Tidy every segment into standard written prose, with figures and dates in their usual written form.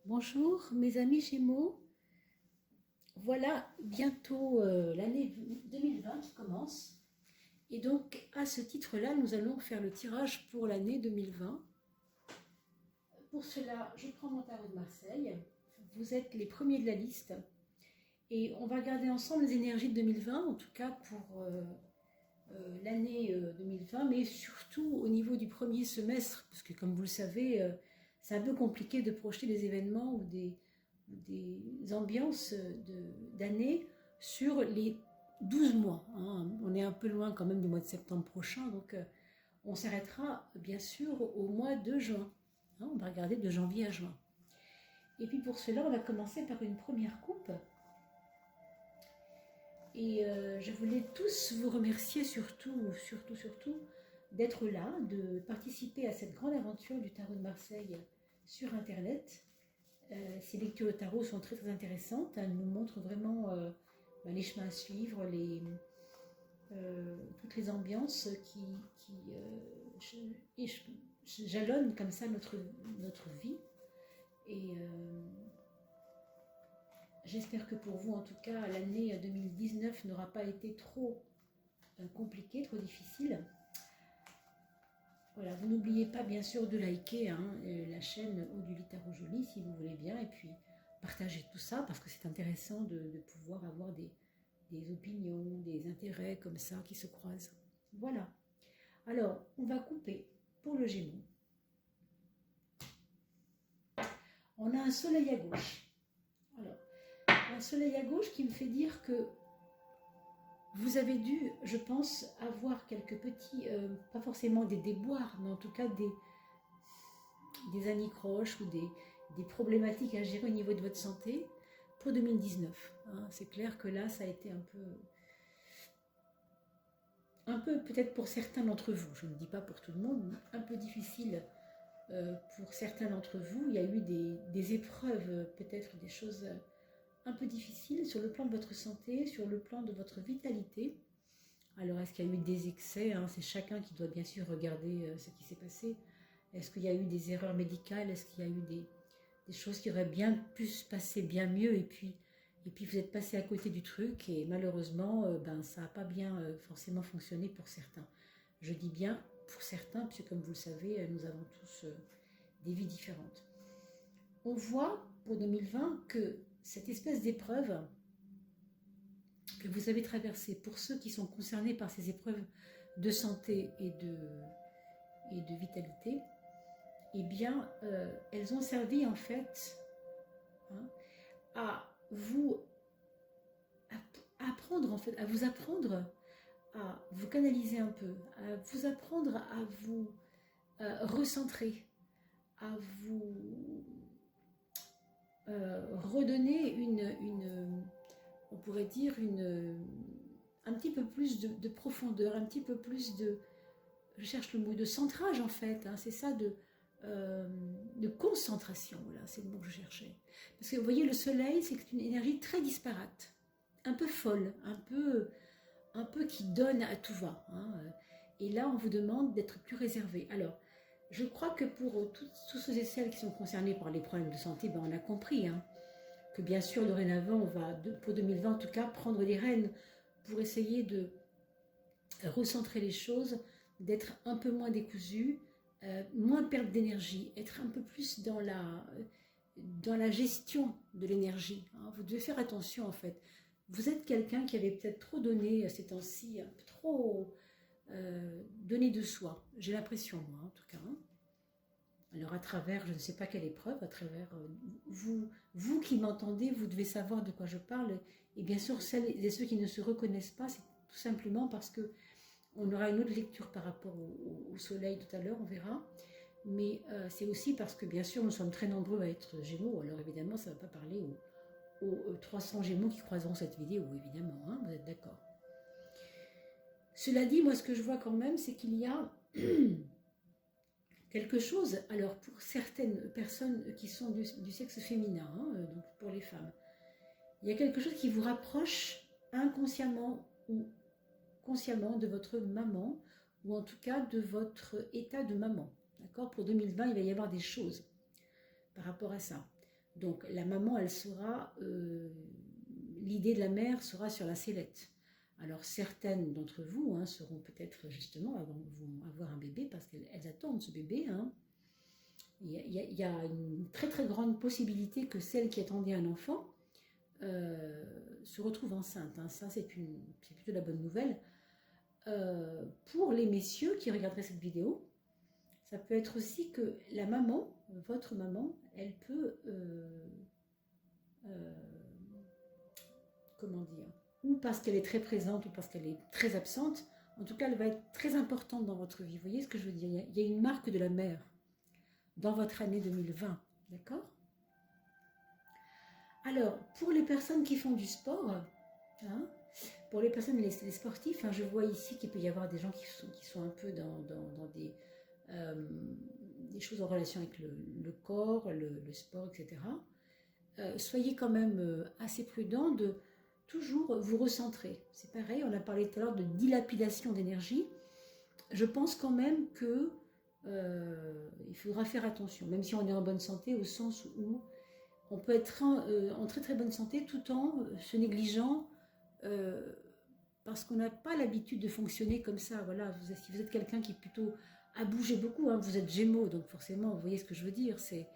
Bonjour mes amis Gémeaux, voilà bientôt l'année 2020 qui commence et donc à ce titre-là nous allons faire le tirage pour l'année 2020. Pour cela je prends mon tarot de Marseille, vous êtes les premiers de la liste et on va regarder ensemble les énergies de 2020 en tout cas pour l'année 2020 mais surtout au niveau du premier semestre parce que comme vous le savez c'est un peu compliqué de projeter des événements ou des ambiances d'année sur les 12 mois. Hein. On est un peu loin quand même du mois de septembre prochain, donc on s'arrêtera bien sûr au mois de juin. Hein, on va regarder de janvier à juin. Et puis pour cela, on va commencer par une première coupe. Et je voulais tous vous remercier surtout d'être là, de participer à cette grande aventure du tarot de Marseille sur Internet. Ces lectures de tarot sont très intéressantes. Elles nous montrent vraiment les chemins à suivre, toutes les ambiances qui jalonnent comme ça notre vie. Et j'espère que pour vous, en tout cas, l'année 2019 n'aura pas été trop compliquée, trop difficile. Voilà, vous n'oubliez pas bien sûr de liker la chaîne Oduli Tarot Jolie si vous voulez bien, et puis partager tout ça parce que c'est intéressant de pouvoir avoir des opinions, des intérêts comme ça qui se croisent. Voilà. Alors, on va couper pour le Gémeaux. On a un soleil à gauche. Alors, un soleil à gauche qui me fait dire que vous avez dû, je pense, avoir quelques petits, pas forcément des déboires, mais en tout cas des anicroches ou des problématiques à gérer au niveau de votre santé pour 2019. Hein. C'est clair que là, ça a été un peu peut-être pour certains d'entre vous, je ne dis pas pour tout le monde, mais un peu difficile pour certains d'entre vous. Il y a eu des épreuves, peut-être des choses un peu difficiles sur le plan de votre santé, sur le plan de votre vitalité. Alors, est-ce qu'il y a eu des excès, hein? C'est chacun qui doit bien sûr regarder ce qui s'est passé. Est-ce qu'il y a eu des erreurs médicales? Est-ce qu'il y a eu des choses qui auraient bien pu se passer bien mieux et puis vous êtes passé à côté du truc et malheureusement, ça n'a pas bien forcément fonctionné pour certains. Je dis bien pour certains, puisque comme vous le savez, nous avons tous des vies différentes. On voit pour 2020 que cette espèce d'épreuve que vous avez traversée, pour ceux qui sont concernés par ces épreuves de santé et de vitalité, eh bien, elles ont servi en fait à vous apprendre, en fait, à vous apprendre à vous canaliser un peu, à vous apprendre à vous recentrer, à vous redonner on pourrait dire, un petit peu plus de profondeur, un petit peu plus je cherche le mot, de centrage en fait, hein, c'est ça, de concentration, voilà, c'est le mot que je cherchais. Parce que vous voyez, le soleil, c'est une énergie très disparate, un peu folle, un peu qui donne à tout va. Hein. Et là, on vous demande d'être plus réservé. Alors, je crois que pour tous ceux et celles qui sont concernés par les problèmes de santé, on a compris que bien sûr, dorénavant, on va, pour 2020 en tout cas, prendre les rênes pour essayer de recentrer les choses, d'être un peu moins décousu, moins perdre d'énergie, être un peu plus dans la gestion de l'énergie. Hein. Vous devez faire attention en fait. Vous êtes quelqu'un qui avait peut-être trop donné ces temps-ci, un peu trop donné de soi. J'ai l'impression, moi en tout cas. Hein. Alors à travers, je ne sais pas quelle épreuve, à travers vous qui m'entendez, vous devez savoir de quoi je parle. Et bien sûr, celles et ceux qui ne se reconnaissent pas, c'est tout simplement parce que on aura une autre lecture par rapport au soleil tout à l'heure, on verra. Mais c'est aussi parce que bien sûr, nous sommes très nombreux à être Gémeaux. Alors évidemment, ça ne va pas parler aux 300 Gémeaux qui croiseront cette vidéo, évidemment. Hein, vous êtes d'accord. Cela dit, moi, ce que je vois quand même, c'est qu'il y a quelque chose, alors pour certaines personnes qui sont du sexe féminin, donc pour les femmes, il y a quelque chose qui vous rapproche inconsciemment ou consciemment de votre maman, ou en tout cas de votre état de maman. D'accord ? Pour 2020, il va y avoir des choses par rapport à ça. Donc la maman, elle sera, l'idée de la mère sera sur la sellette. Alors certaines d'entre vous hein, seront peut-être justement, vont avoir un bébé parce qu'elles attendent ce bébé. Hein. Il y a une très très grande possibilité que celle qui attendait un enfant se retrouve enceinte. Hein. Ça c'est plutôt la bonne nouvelle. Pour les messieurs qui regarderaient cette vidéo, ça peut être aussi que la maman, votre maman, elle peut, comment dire, ou parce qu'elle est très présente ou parce qu'elle est très absente, en tout cas elle va être très importante dans votre vie. Vous voyez ce que je veux dire? Il y a une marque de la mère dans votre année 2020, d'accord? Alors, pour les personnes qui font du sport, hein, pour les personnes, les sportifs, hein, je vois ici qu'il peut y avoir des gens qui sont un peu dans des choses en relation avec le corps, le sport, etc. Soyez quand même assez prudent de toujours vous recentrer. C'est pareil, on a parlé tout à l'heure de dilapidation d'énergie. Je pense quand même que il faudra faire attention, même si on est en bonne santé, au sens où on peut être en très très bonne santé tout en se négligeant parce qu'on n'a pas l'habitude de fonctionner comme ça. Voilà, si vous êtes quelqu'un qui est plutôt à bouger beaucoup, hein, vous êtes Gémeaux, donc forcément, vous voyez ce que je veux dire. C'est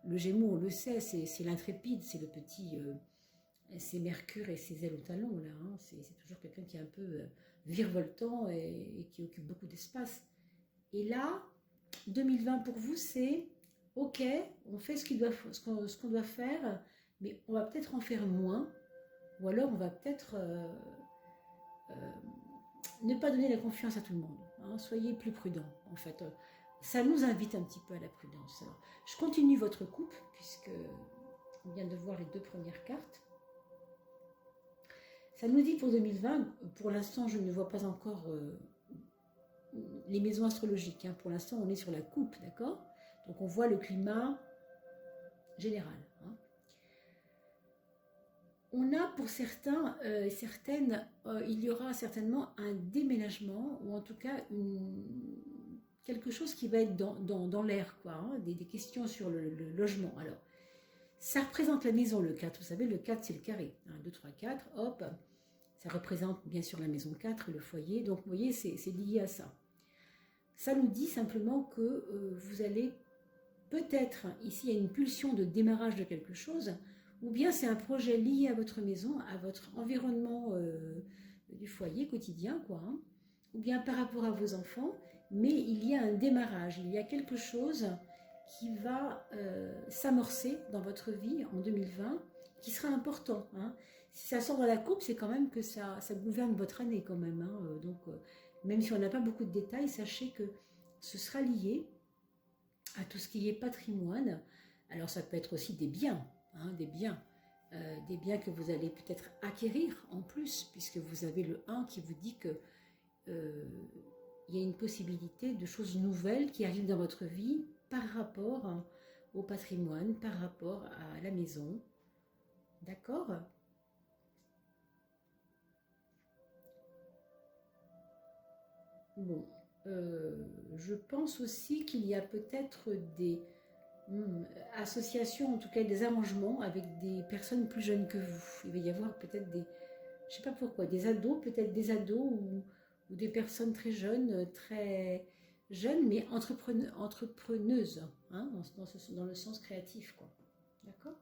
le Gémeaux, on le sait, c'est l'intrépide, c'est le petit, c'est Mercure et ses ailes au talon là. Hein, c'est toujours quelqu'un qui est un peu virevoltant et qui occupe beaucoup d'espace. Et là, 2020 pour vous, c'est ok, on fait ce qu'on doit faire, mais on va peut-être en faire moins, ou alors on va peut-être ne pas donner la confiance à tout le monde. Hein, soyez plus prudents, en fait. Ça nous invite un petit peu à la prudence. Alors, je continue votre coupe, puisque on vient de voir les deux premières cartes. Ça nous dit pour 2020, pour l'instant, je ne vois pas encore les maisons astrologiques. Hein. Pour l'instant, on est sur la coupe, d'accord? Donc, on voit le climat général. Hein. On a pour certains et certaines, il y aura certainement un déménagement, ou en tout cas quelque chose qui va être dans l'air, quoi, hein, des questions sur le logement. Alors, ça représente la maison, le 4. Vous savez, le 4, c'est le carré. 1, 2, 3, 4, hop. Ça représente bien sûr la maison 4, le foyer. Donc, vous voyez, c'est lié à ça. Ça nous dit simplement que vous allez peut-être, ici, il y a une pulsion de démarrage de quelque chose, ou bien c'est un projet lié à votre maison, à votre environnement du foyer quotidien, quoi, hein, ou bien par rapport à vos enfants, mais il y a un démarrage, il y a quelque chose qui va s'amorcer dans votre vie en 2020, qui sera important. Hein. Si ça sort dans la coupe, c'est quand même que ça gouverne votre année quand même. Hein. Donc, même si on n'a pas beaucoup de détails, sachez que ce sera lié à tout ce qui est patrimoine. Alors ça peut être aussi des biens, hein, des biens que vous allez peut-être acquérir en plus, puisque vous avez le 1 qui vous dit que il y a une possibilité de choses nouvelles qui arrivent dans votre vie par rapport au patrimoine, par rapport à la maison. D'accord ? Bon, je pense aussi qu'il y a peut-être des associations, en tout cas des arrangements avec des personnes plus jeunes que vous. Il va y avoir peut-être des, je sais pas pourquoi, des ados, peut-être des ados ou des personnes très jeunes, mais entrepreneuses, hein, dans le sens créatif, quoi. D'accord ?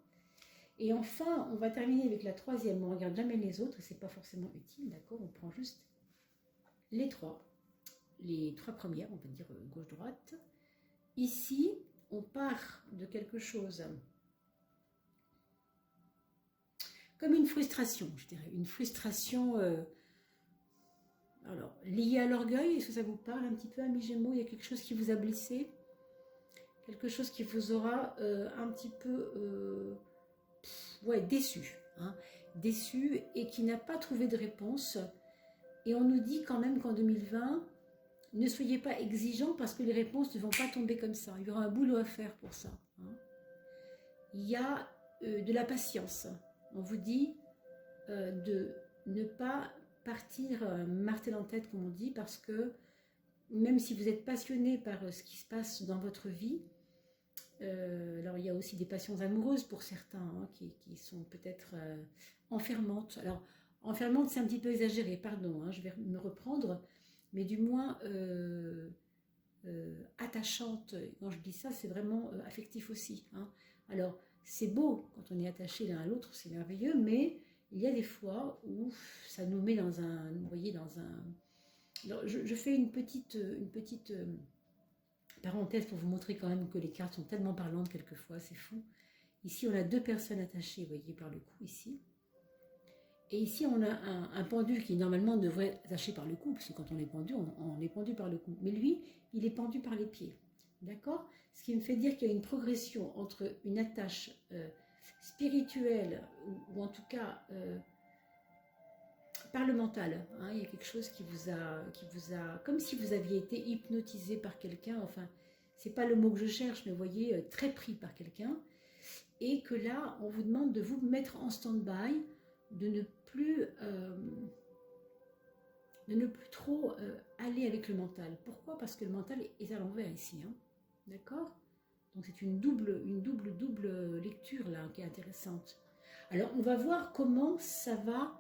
Et enfin, on va terminer avec la troisième. On ne regarde jamais les autres, c'est pas forcément utile, d'accord ? On prend juste les trois premières, on peut dire gauche-droite. Ici, on part de quelque chose comme une frustration, je dirais, une frustration alors, liée à l'orgueil. Est-ce que ça vous parle un petit peu, amis Gémeaux? Il y a quelque chose qui vous a blessé, quelque chose qui vous aura un petit peu déçu, hein, déçu et qui n'a pas trouvé de réponse. Et on nous dit quand même qu'en 2020, ne soyez pas exigeants parce que les réponses ne vont pas tomber comme ça. Il y aura un boulot à faire pour ça. Hein. Il y a de la patience. On vous dit de ne pas partir martel en tête, comme on dit, parce que même si vous êtes passionné par ce qui se passe dans votre vie, alors il y a aussi des passions amoureuses pour certains, hein, qui sont peut-être enfermantes. Alors, enfermante, c'est un petit peu exagéré, pardon, hein, je vais me reprendre, mais du moins attachante. Quand je dis ça, c'est vraiment affectif aussi, hein. Alors, c'est beau quand on est attaché l'un à l'autre, c'est merveilleux, mais il y a des fois où ça nous met dans un, vous voyez, dans un... Alors, je fais une petite parenthèse pour vous montrer quand même que les cartes sont tellement parlantes quelquefois, c'est fou. Ici, on a deux personnes attachées, vous voyez, par le cou, ici. Et ici, on a un pendu qui normalement devrait être attaché par le cou, parce que quand on est pendu, on est pendu par le cou. Mais lui, il est pendu par les pieds. D'accord? Ce qui me fait dire qu'il y a une progression entre une attache spirituelle, ou en tout cas par le mental. Hein, il y a quelque chose qui vous a, comme si vous aviez été hypnotisé par quelqu'un, enfin, c'est pas le mot que je cherche, mais vous voyez, très pris par quelqu'un. Et que là, on vous demande de vous mettre en stand-by, de ne plus trop aller avec le mental. Pourquoi? Parce que le mental est à l'envers ici, hein. D'accord? Donc c'est une double lecture là qui est intéressante. Alors on va voir comment ça va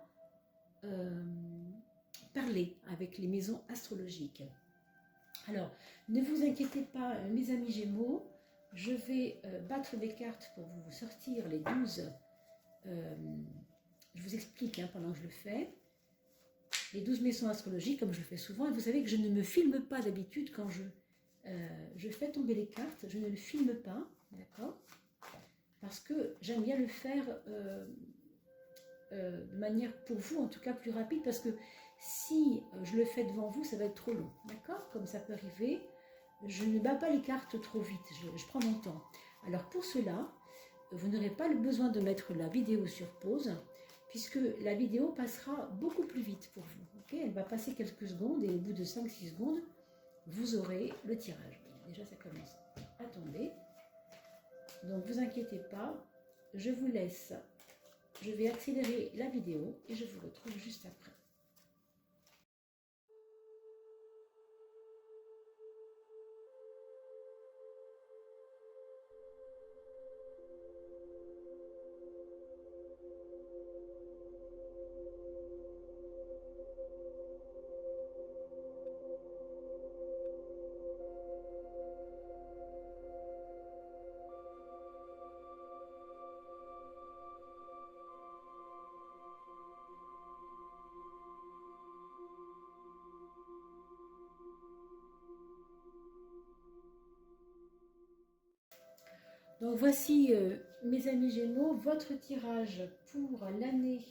parler avec les maisons astrologiques. Alors ne vous inquiétez pas, mes amis Gémeaux, je vais battre des cartes pour vous sortir les 12. Je vous explique, hein, pendant que je le fais. Les 12 maisons astrologiques, comme je le fais souvent. Et vous savez que je ne me filme pas d'habitude quand je fais tomber les cartes. Je ne le filme pas, d'accord? Parce que j'aime bien le faire de manière, pour vous en tout cas, plus rapide. Parce que si je le fais devant vous, ça va être trop long, d'accord? Comme ça peut arriver. Je ne bats pas les cartes trop vite. Je prends mon temps. Alors pour cela, vous n'aurez pas le besoin de mettre la vidéo sur pause, puisque la vidéo passera beaucoup plus vite pour vous. Okay, elle va passer quelques secondes et au bout de 5-6 secondes, vous aurez le tirage. Déjà, ça commence à tomber. Donc, ne vous inquiétez pas, je vous laisse. Je vais accélérer la vidéo et je vous retrouve juste après. Donc voici, mes amis Gémeaux, votre tirage pour l'année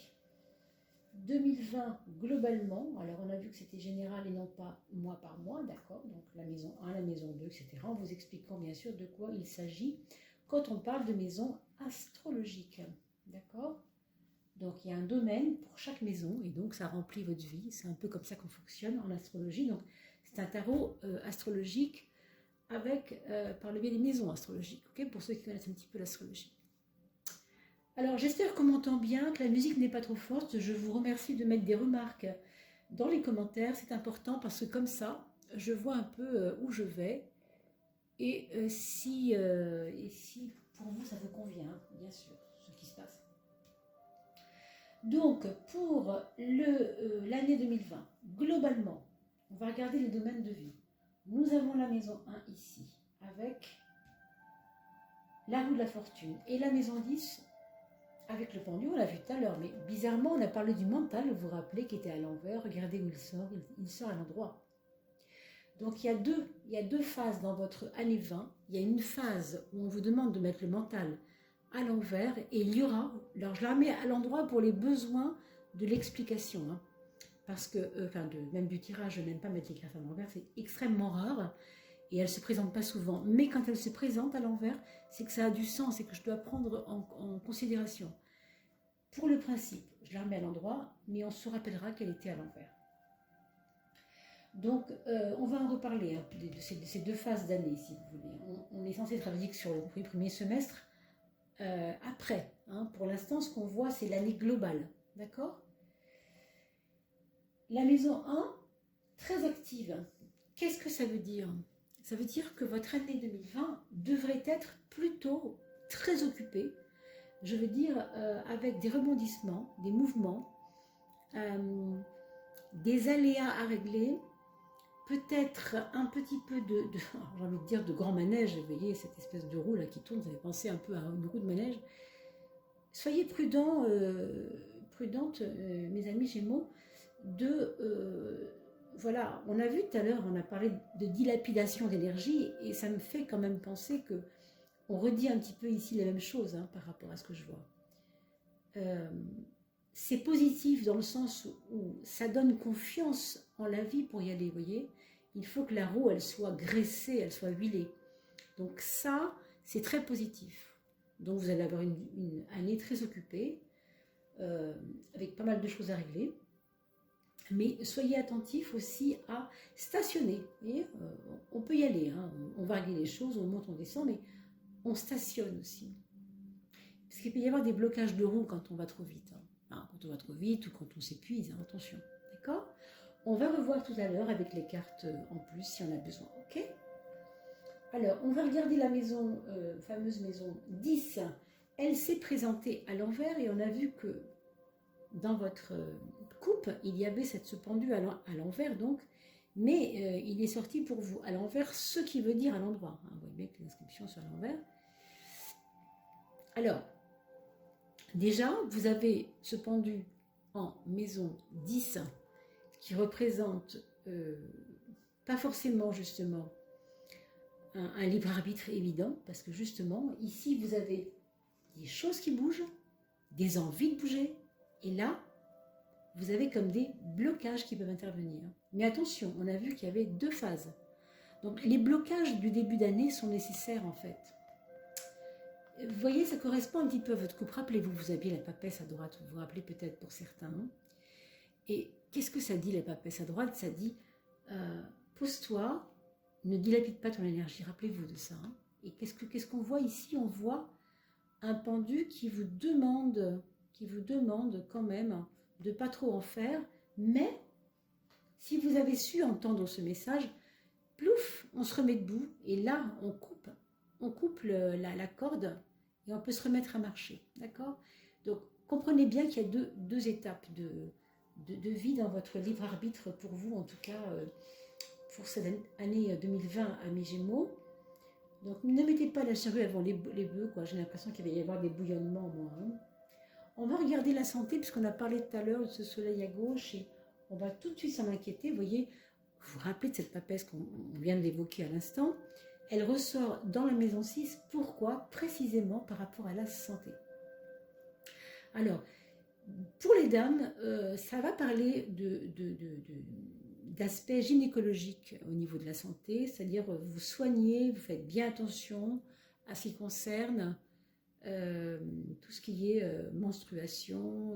2020 globalement. Alors on a vu que c'était général et non pas mois par mois, d'accord? Donc la maison 1, la maison 2, etc. En vous expliquant bien sûr de quoi il s'agit quand on parle de maison astrologique, d'accord? Donc il y a un domaine pour chaque maison et donc ça remplit votre vie. C'est un peu comme ça qu'on fonctionne en astrologie. Donc c'est un tarot astrologique avec, par le biais des maisons astrologiques, okay, pour ceux qui connaissent un petit peu l'astrologie. Alors j'espère qu'on m'entend bien, que la musique n'est pas trop forte. Je vous remercie de mettre des remarques dans les commentaires, c'est important parce que comme ça, je vois un peu où je vais et si pour vous ça vous convient, bien sûr, ce qui se passe. Donc pour l'année 2020, globalement, on va regarder les domaines de vie. Nous avons la maison 1 ici, avec la roue de la fortune. Et la maison 10, avec le pendu, on l'a vu tout à l'heure. Mais bizarrement, on a parlé du mental, vous vous rappelez, qui était à l'envers. Regardez où il sort à l'endroit. Donc il y a deux phases dans votre année 20. Il y a une phase où on vous demande de mettre le mental à l'envers. Et il y aura, alors je la mets à l'endroit pour les besoins de l'explication, hein. Parce que, même du tirage, je n'aime pas mettre les cartes à l'envers, c'est extrêmement rare et elle ne se présente pas souvent. Mais quand elle se présente à l'envers, c'est que ça a du sens et que je dois prendre en considération. Pour le principe, je la remets à l'endroit, mais on se rappellera qu'elle était à l'envers. Donc, on va en reparler, hein, de ces deux phases d'année, si vous voulez. On est censé travailler sur le premier semestre après. Hein. Pour l'instant, ce qu'on voit, c'est l'année globale. D'accord ? La maison 1, très active. Qu'est-ce que ça veut dire? Ça veut dire que votre année 2020 devrait être plutôt très occupée. Je veux dire, avec des rebondissements, des mouvements, des aléas à régler, peut-être un petit peu j'ai envie de dire de grand manège. Vous voyez cette espèce de roue là qui tourne, ça fait penser un peu à une roue de manège. Soyez prudents, prudentes, mes amis Gémeaux, voilà, on a vu tout à l'heure, on a parlé de dilapidation d'énergie, et ça me fait quand même penser que on redit un petit peu ici la même chose hein, par rapport à ce que je vois. C'est positif dans le sens où ça donne confiance en la vie pour y aller, vous voyez. Il faut que la roue, elle soit graissée, elle soit huilée. Donc ça, c'est très positif. Donc vous allez avoir une année très occupée, avec pas mal de choses à régler. Mais soyez attentifs aussi à stationner. Vous voyez, on peut y aller, hein, on va régler les choses, on monte, on descend, mais on stationne aussi. Parce qu'il peut y avoir des blocages de roues quand on va trop vite. Hein. Quand on va trop vite ou quand on s'épuise, hein, attention. D'accord? On va revoir tout à l'heure avec les cartes en plus si on a besoin. Ok? Alors, on va regarder la maison, fameuse maison 10. Elle s'est présentée à l'envers et on a vu que dans votre coupe, il y avait ce pendu à l'envers, donc, mais il est sorti pour vous à l'envers, ce qui veut dire à l'endroit. Hein, vous voyez bien que l'inscription sur l'envers. Alors, déjà, vous avez ce pendu en maison 10 qui représente pas forcément justement un libre arbitre évident, parce que justement, ici, vous avez des choses qui bougent, des envies de bouger, et là, vous avez comme des blocages qui peuvent intervenir. Mais attention, on a vu qu'il y avait deux phases. Donc, les blocages du début d'année sont nécessaires, en fait. Vous voyez, ça correspond un petit peu à votre coupe. Rappelez-vous, vous aviez la papesse à droite, vous vous rappelez peut-être pour certains. Hein. Et qu'est-ce que ça dit, la papesse à droite? Ça dit, pose-toi, ne dilapide pas ton énergie, rappelez-vous de ça. Hein. Et qu'est-ce qu'on voit ici? On voit un pendu qui vous demande quand même de ne pas trop en faire, mais si vous avez su entendre ce message, plouf, on se remet debout, et là, on coupe la corde, et on peut se remettre à marcher, d'accord? Donc, comprenez bien qu'il y a deux étapes de vie dans votre libre arbitre pour vous, en tout cas, pour cette année 2020 à mes Gémeaux. Donc, ne mettez pas la charrue avant les bœufs, quoi. J'ai l'impression qu'il va y avoir des bouillonnements, moi. Hein. On va regarder la santé, puisqu'on a parlé tout à l'heure de ce soleil à gauche, et on va tout de suite s'en inquiéter. Vous voyez, vous vous rappelez de cette papesse qu'on vient de l'évoquer à l'instant. Elle ressort dans la maison 6. Pourquoi? Précisément par rapport à la santé. Alors, pour les dames, ça va parler d'aspects gynécologiques au niveau de la santé, c'est-à-dire vous soignez, vous faites bien attention à ce qui concerne tout ce qui est menstruation,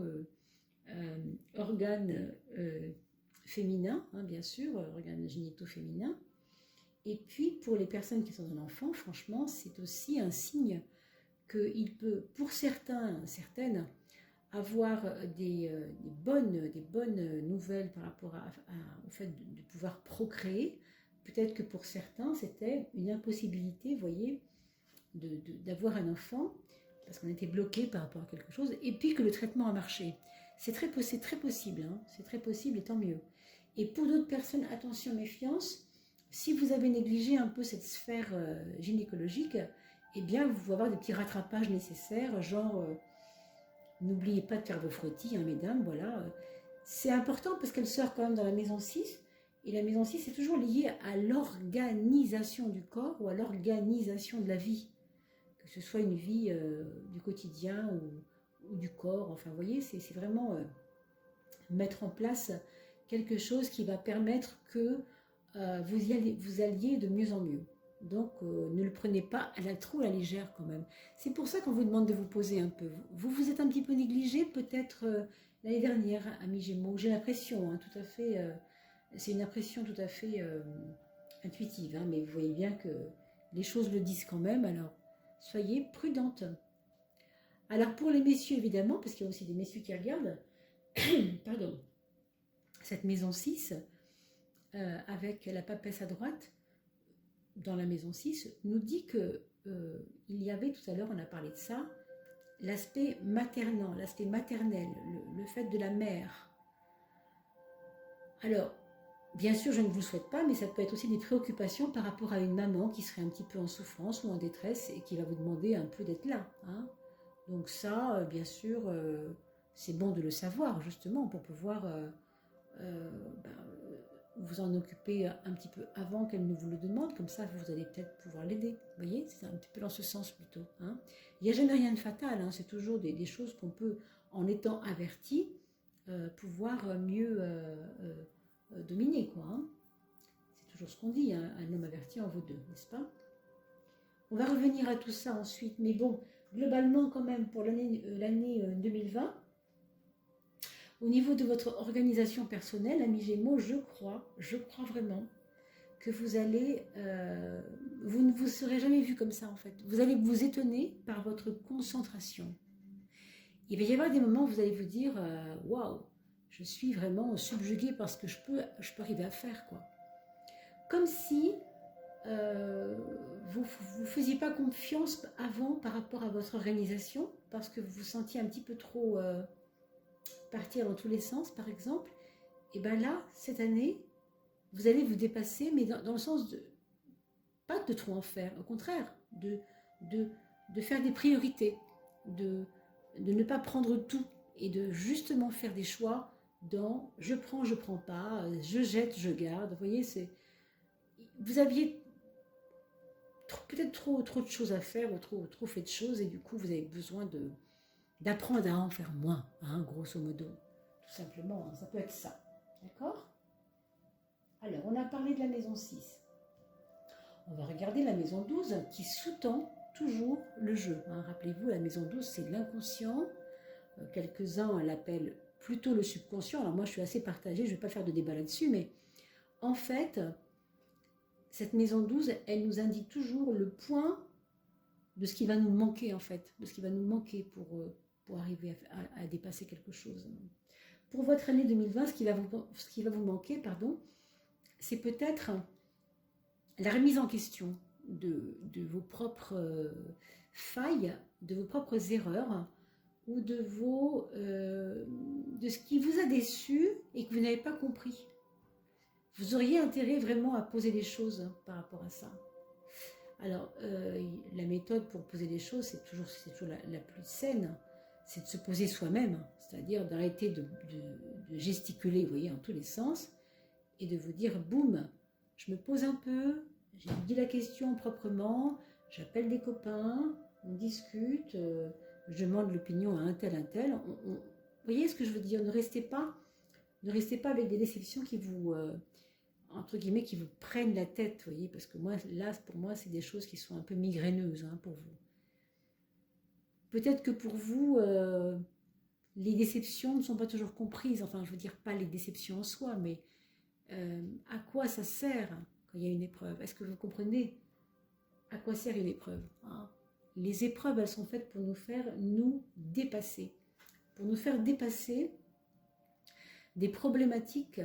organes féminins, hein, bien sûr, organes génitaux féminins. Et puis, pour les personnes qui sont en enfant, franchement, c'est aussi un signe qu'il peut, pour certaines, avoir des bonnes nouvelles par rapport au fait de pouvoir procréer. Peut-être que pour certains, c'était une impossibilité, vous voyez, d'avoir un enfant, parce qu'on était bloqué par rapport à quelque chose, et puis que le traitement a marché. C'est très possible, hein, c'est très possible et tant mieux. Et pour d'autres personnes, attention, méfiance, si vous avez négligé un peu cette sphère gynécologique, eh bien, vous pouvez avoir des petits rattrapages nécessaires, genre, n'oubliez pas de faire vos frottis, hein, mesdames, voilà. C'est important parce qu'elle sort quand même dans la maison 6, et la maison 6 est toujours liée à l'organisation du corps ou à l'organisation de la vie. Que ce soit une vie du quotidien ou du corps, enfin, vous voyez, c'est vraiment mettre en place quelque chose qui va permettre que vous alliez de mieux en mieux. Donc, ne le prenez pas trop à la légère quand même. C'est pour ça qu'on vous demande de vous poser un peu. Vous êtes un petit peu négligé peut-être l'année dernière, amis Gémeaux. J'ai l'impression, hein, tout à fait, c'est une impression tout à fait intuitive, hein, mais vous voyez bien que les choses le disent quand même, alors soyez prudentes. Alors pour les messieurs, évidemment, parce qu'il y a aussi des messieurs qui regardent, pardon, cette maison 6, avec la papesse à droite, dans la maison 6, nous dit que il y avait, tout à l'heure on a parlé de ça, l'aspect maternel, le fait de la mère. Alors, bien sûr, je ne vous le souhaite pas, mais ça peut être aussi des préoccupations par rapport à une maman qui serait un petit peu en souffrance ou en détresse et qui va vous demander un peu d'être là. Hein. Donc ça, bien sûr, c'est bon de le savoir, justement, pour pouvoir vous en occuper un petit peu avant qu'elle ne vous le demande. Comme ça, vous allez peut-être pouvoir l'aider. Vous voyez, c'est un petit peu dans ce sens plutôt. Hein. Il n'y a jamais rien de fatal, hein. C'est toujours des choses qu'on peut, en étant averti, pouvoir mieux dominer, quoi. Hein. C'est toujours ce qu'on dit, hein, un homme averti en vaut deux, n'est-ce pas? On va revenir à tout ça ensuite, mais bon, globalement quand même, pour l'année 2020, au niveau de votre organisation personnelle, amis Gémeaux, je crois vraiment que vous allez, vous ne vous serez jamais vu comme ça en fait. Vous allez vous étonner par votre concentration. Il va y avoir des moments où vous allez vous dire, waouh, je suis vraiment subjuguée par ce que je peux arriver à faire, quoi. Comme si vous ne faisiez pas confiance avant par rapport à votre organisation, parce que vous vous sentiez un petit peu trop partir dans tous les sens, par exemple. Et bien là, cette année, vous allez vous dépasser, mais dans le sens de, pas de trop en faire, au contraire, de faire des priorités, de ne pas prendre tout et de justement faire des choix dans je prends pas, je jette, je garde. Vous voyez, vous aviez peut-être trop de choses à faire ou trop fait de choses et du coup vous avez besoin d'apprendre à en faire moins, hein, grosso modo, tout simplement, hein, ça peut être ça, d'accord? Alors, on a parlé de la maison 6. On va regarder la maison 12 qui sous-tend toujours le jeu. Hein. Rappelez-vous, la maison 12, c'est l'inconscient. Quelques-uns l'appellent plutôt le subconscient. Alors moi, je suis assez partagée, je ne vais pas faire de débat là-dessus, mais en fait, cette maison 12, elle nous indique toujours le point de ce qui va nous manquer, en fait, de ce qui va nous manquer pour arriver à dépasser quelque chose. Pour votre année 2020, ce qui va vous manquer, pardon, c'est peut-être la remise en question de vos propres failles, de vos propres erreurs, ou de ce qui vous a déçu et que vous n'avez pas compris. Vous auriez intérêt vraiment à poser des choses par rapport à ça. Alors, la méthode pour poser des choses, c'est toujours la plus saine, c'est de se poser soi-même, c'est-à-dire d'arrêter de gesticuler, vous voyez, en tous les sens, et de vous dire, boum, je me pose un peu, j'ai dit la question proprement, j'appelle des copains, on discute, je demande l'opinion à un tel. Vous voyez ce que je veux dire? Ne restez pas avec des déceptions qui vous, entre guillemets, qui vous prennent la tête, vous voyez, parce que moi, là, pour moi, c'est des choses qui sont un peu migraineuses, hein, pour vous. Peut-être que pour vous, les déceptions ne sont pas toujours comprises, enfin, je veux dire, pas les déceptions en soi, mais à quoi ça sert quand il y a une épreuve? Est-ce que vous comprenez à quoi sert une épreuve, hein? Les épreuves, elles sont faites pour nous faire nous dépasser, pour nous faire dépasser des problématiques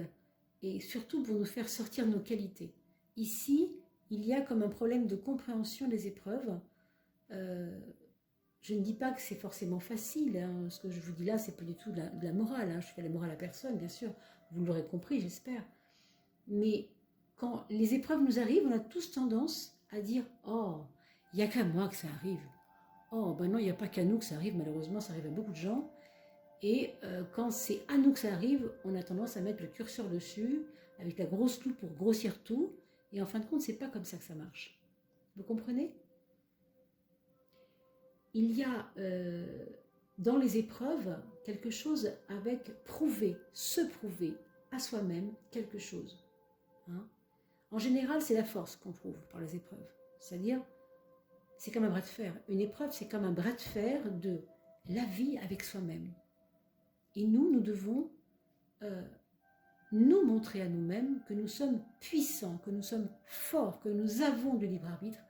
et surtout pour nous faire sortir nos qualités. Ici, il y a comme un problème de compréhension des épreuves. Je ne dis pas que c'est forcément facile, hein. Ce que je vous dis là, c'est pas du tout de la morale, hein. Je fais la morale à personne, bien sûr, vous l'aurez compris, j'espère. Mais quand les épreuves nous arrivent, on a tous tendance à dire « Oh, il n'y a qu'à moi que ça arrive. Oh, ben non, il n'y a pas qu'à nous que ça arrive, malheureusement, ça arrive à beaucoup de gens. » Et quand c'est à nous que ça arrive, on a tendance à mettre le curseur dessus, avec la grosse loupe pour grossir tout. Et en fin de compte, c'est pas comme ça que ça marche. Vous comprenez? Il y a dans les épreuves quelque chose avec se prouver à soi-même quelque chose. Hein? En général, c'est la force qu'on prouve par les épreuves. C'est-à-dire, c'est comme un bras de fer. Une épreuve, c'est comme un bras de fer de la vie avec soi-même. Et nous devons nous montrer à nous-mêmes que nous sommes puissants, que nous sommes forts, que nous avons du libre arbitre,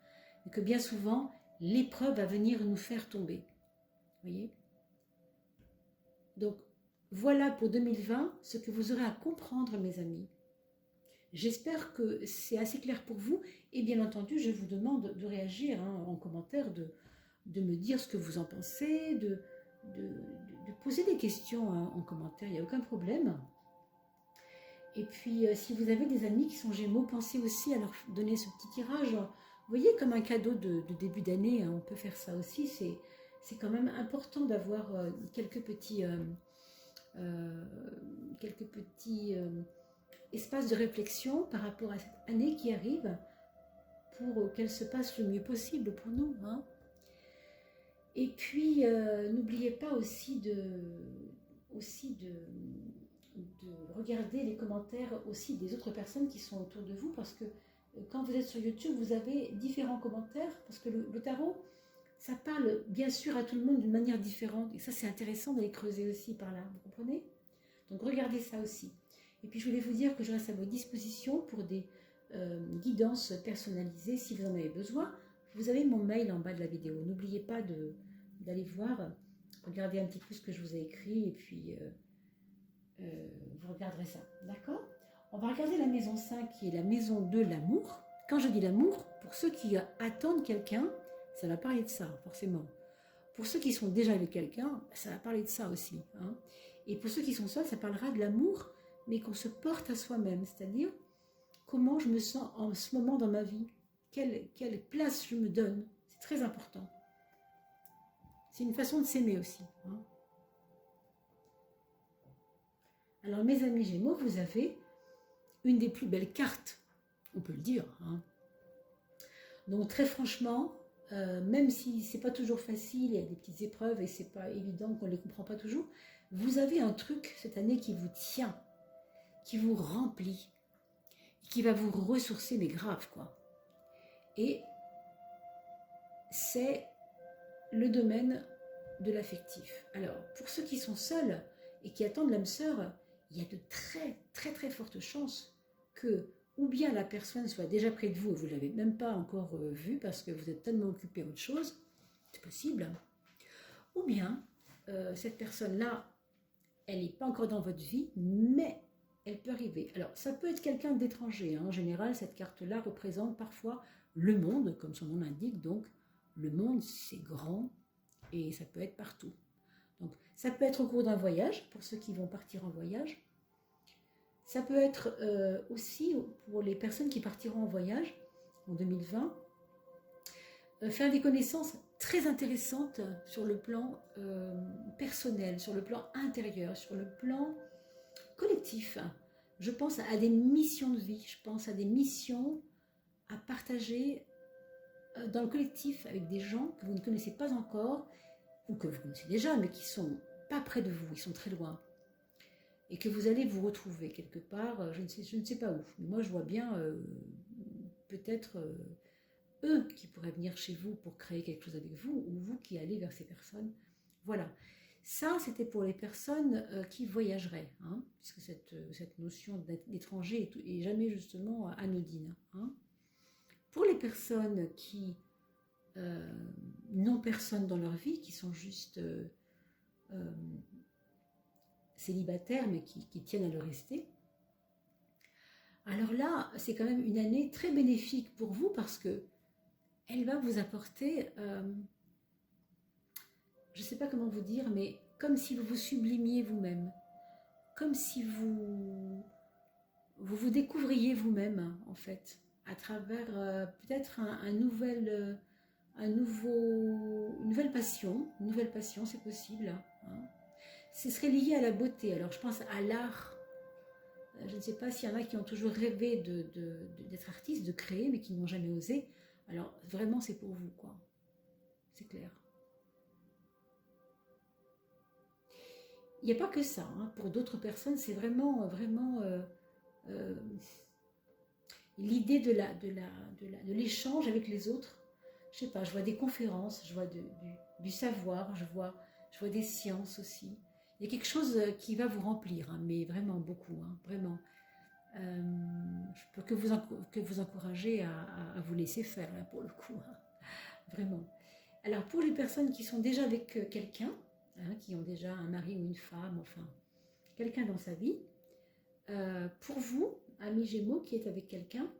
et que bien souvent, l'épreuve va venir nous faire tomber. Vous voyez? Donc, voilà pour 2020 ce que vous aurez à comprendre, mes amis. J'espère que c'est assez clair pour vous. Et bien entendu, je vous demande de réagir en commentaire, de me dire ce que vous en pensez, de poser des questions en commentaire, il n'y a aucun problème. Et puis, si vous avez des amis qui sont Gémeaux, pensez aussi à leur donner ce petit tirage. Vous voyez, comme un cadeau de début d'année, on peut faire ça aussi. C'est quand même important d'avoir quelques petits espaces de réflexion par rapport à cette année qui arrive pour qu'elle se passe le mieux possible pour nous. Hein. Et puis, n'oubliez pas aussi de regarder les commentaires aussi des autres personnes qui sont autour de vous, parce que quand vous êtes sur YouTube, vous avez différents commentaires, parce que le tarot, ça parle bien sûr à tout le monde d'une manière différente, et ça c'est intéressant d'aller creuser aussi par là, vous comprenez? Donc regardez ça aussi. Et puis je voulais vous dire que je reste à votre disposition pour des guidances personnalisées si vous en avez besoin. Vous avez mon mail en bas de la vidéo, n'oubliez pas d'aller voir, regardez un petit peu ce que je vous ai écrit, et puis vous regarderez ça, d'accord? On va regarder la maison 5 qui est la maison de l'amour. Quand je dis l'amour, pour ceux qui attendent quelqu'un, ça va parler de ça, forcément. Pour ceux qui sont déjà avec quelqu'un, ça va parler de ça aussi. Hein. Et pour ceux qui sont seuls, ça parlera de l'amour, mais qu'on se porte à soi-même, c'est-à-dire comment je me sens en ce moment dans ma vie, quelle place je me donne, c'est très important. C'est une façon de s'aimer aussi. Hein. Alors mes amis Gémeaux, vous avez une des plus belles cartes, on peut le dire. Hein. Donc très franchement, même si c'est pas toujours facile, il y a des petites épreuves et c'est pas évident qu'on ne les comprend pas toujours, vous avez un truc cette année qui vous tient, qui vous remplit, qui va vous ressourcer, mais grave quoi. Et c'est le domaine de l'affectif. Alors, pour ceux qui sont seuls et qui attendent l'âme sœur, il y a de très fortes chances que ou bien la personne soit déjà près de vous et vous ne l'avez même pas encore vue parce que vous êtes tellement occupé à autre chose, c'est possible, ou bien cette personne-là, elle n'est pas encore dans votre vie, mais elle peut arriver. Alors, ça peut être quelqu'un d'étranger. Hein. En général, cette carte-là représente parfois le monde, comme son nom l'indique. Donc, le monde, c'est grand et ça peut être partout. Donc, ça peut être au cours d'un voyage, pour ceux qui vont partir en voyage. Ça peut être aussi pour les personnes qui partiront en voyage en 2020, faire des connaissances très intéressantes sur le plan personnel, sur le plan intérieur, sur le plan collectif. Je pense à des missions de vie, je pense à des missions à partager dans le collectif avec des gens que vous ne connaissez pas encore, ou que vous connaissez déjà, mais qui ne sont pas près de vous, ils sont très loin. Et que vous allez vous retrouver quelque part, je ne sais pas où. Mais moi, je vois bien peut-être eux qui pourraient venir chez vous pour créer quelque chose avec vous, ou vous qui allez vers ces personnes. Voilà. Ça, c'était pour les personnes qui voyageraient, hein, puisque cette notion d'étranger est jamais justement anodine. Hein. Pour les personnes qui n'ont personne dans leur vie, qui sont juste célibataires, mais qui tiennent à le rester, alors là, c'est quand même une année très bénéfique pour vous parce que elle va vous apporter, je ne sais pas comment vous dire, mais comme si vous vous sublimiez vous-même, comme si vous vous découvriez vous-même, en fait, à travers peut-être une nouvelle passion, c'est possible. Hein. Ce serait lié à la beauté, alors je pense à l'art. Je ne sais pas s'il y en a qui ont toujours rêvé d'être artistes, de créer, mais qui n'ont jamais osé. Alors, vraiment, c'est pour vous, quoi. C'est clair. Il n'y a pas que ça. Hein. Pour d'autres personnes, c'est vraiment l'idée de l'échange avec les autres. Je sais pas, je vois des conférences, je vois du savoir, je vois des sciences aussi. Il y a quelque chose qui va vous remplir, hein, mais vraiment beaucoup, hein, vraiment. Je peux que vous encourager à vous laisser faire, là, pour le coup, hein, vraiment. Alors, pour les personnes qui sont déjà avec quelqu'un, hein, qui ont déjà un mari ou une femme, enfin, quelqu'un dans sa vie, pour vous, ami Gémeaux qui est avec quelqu'un,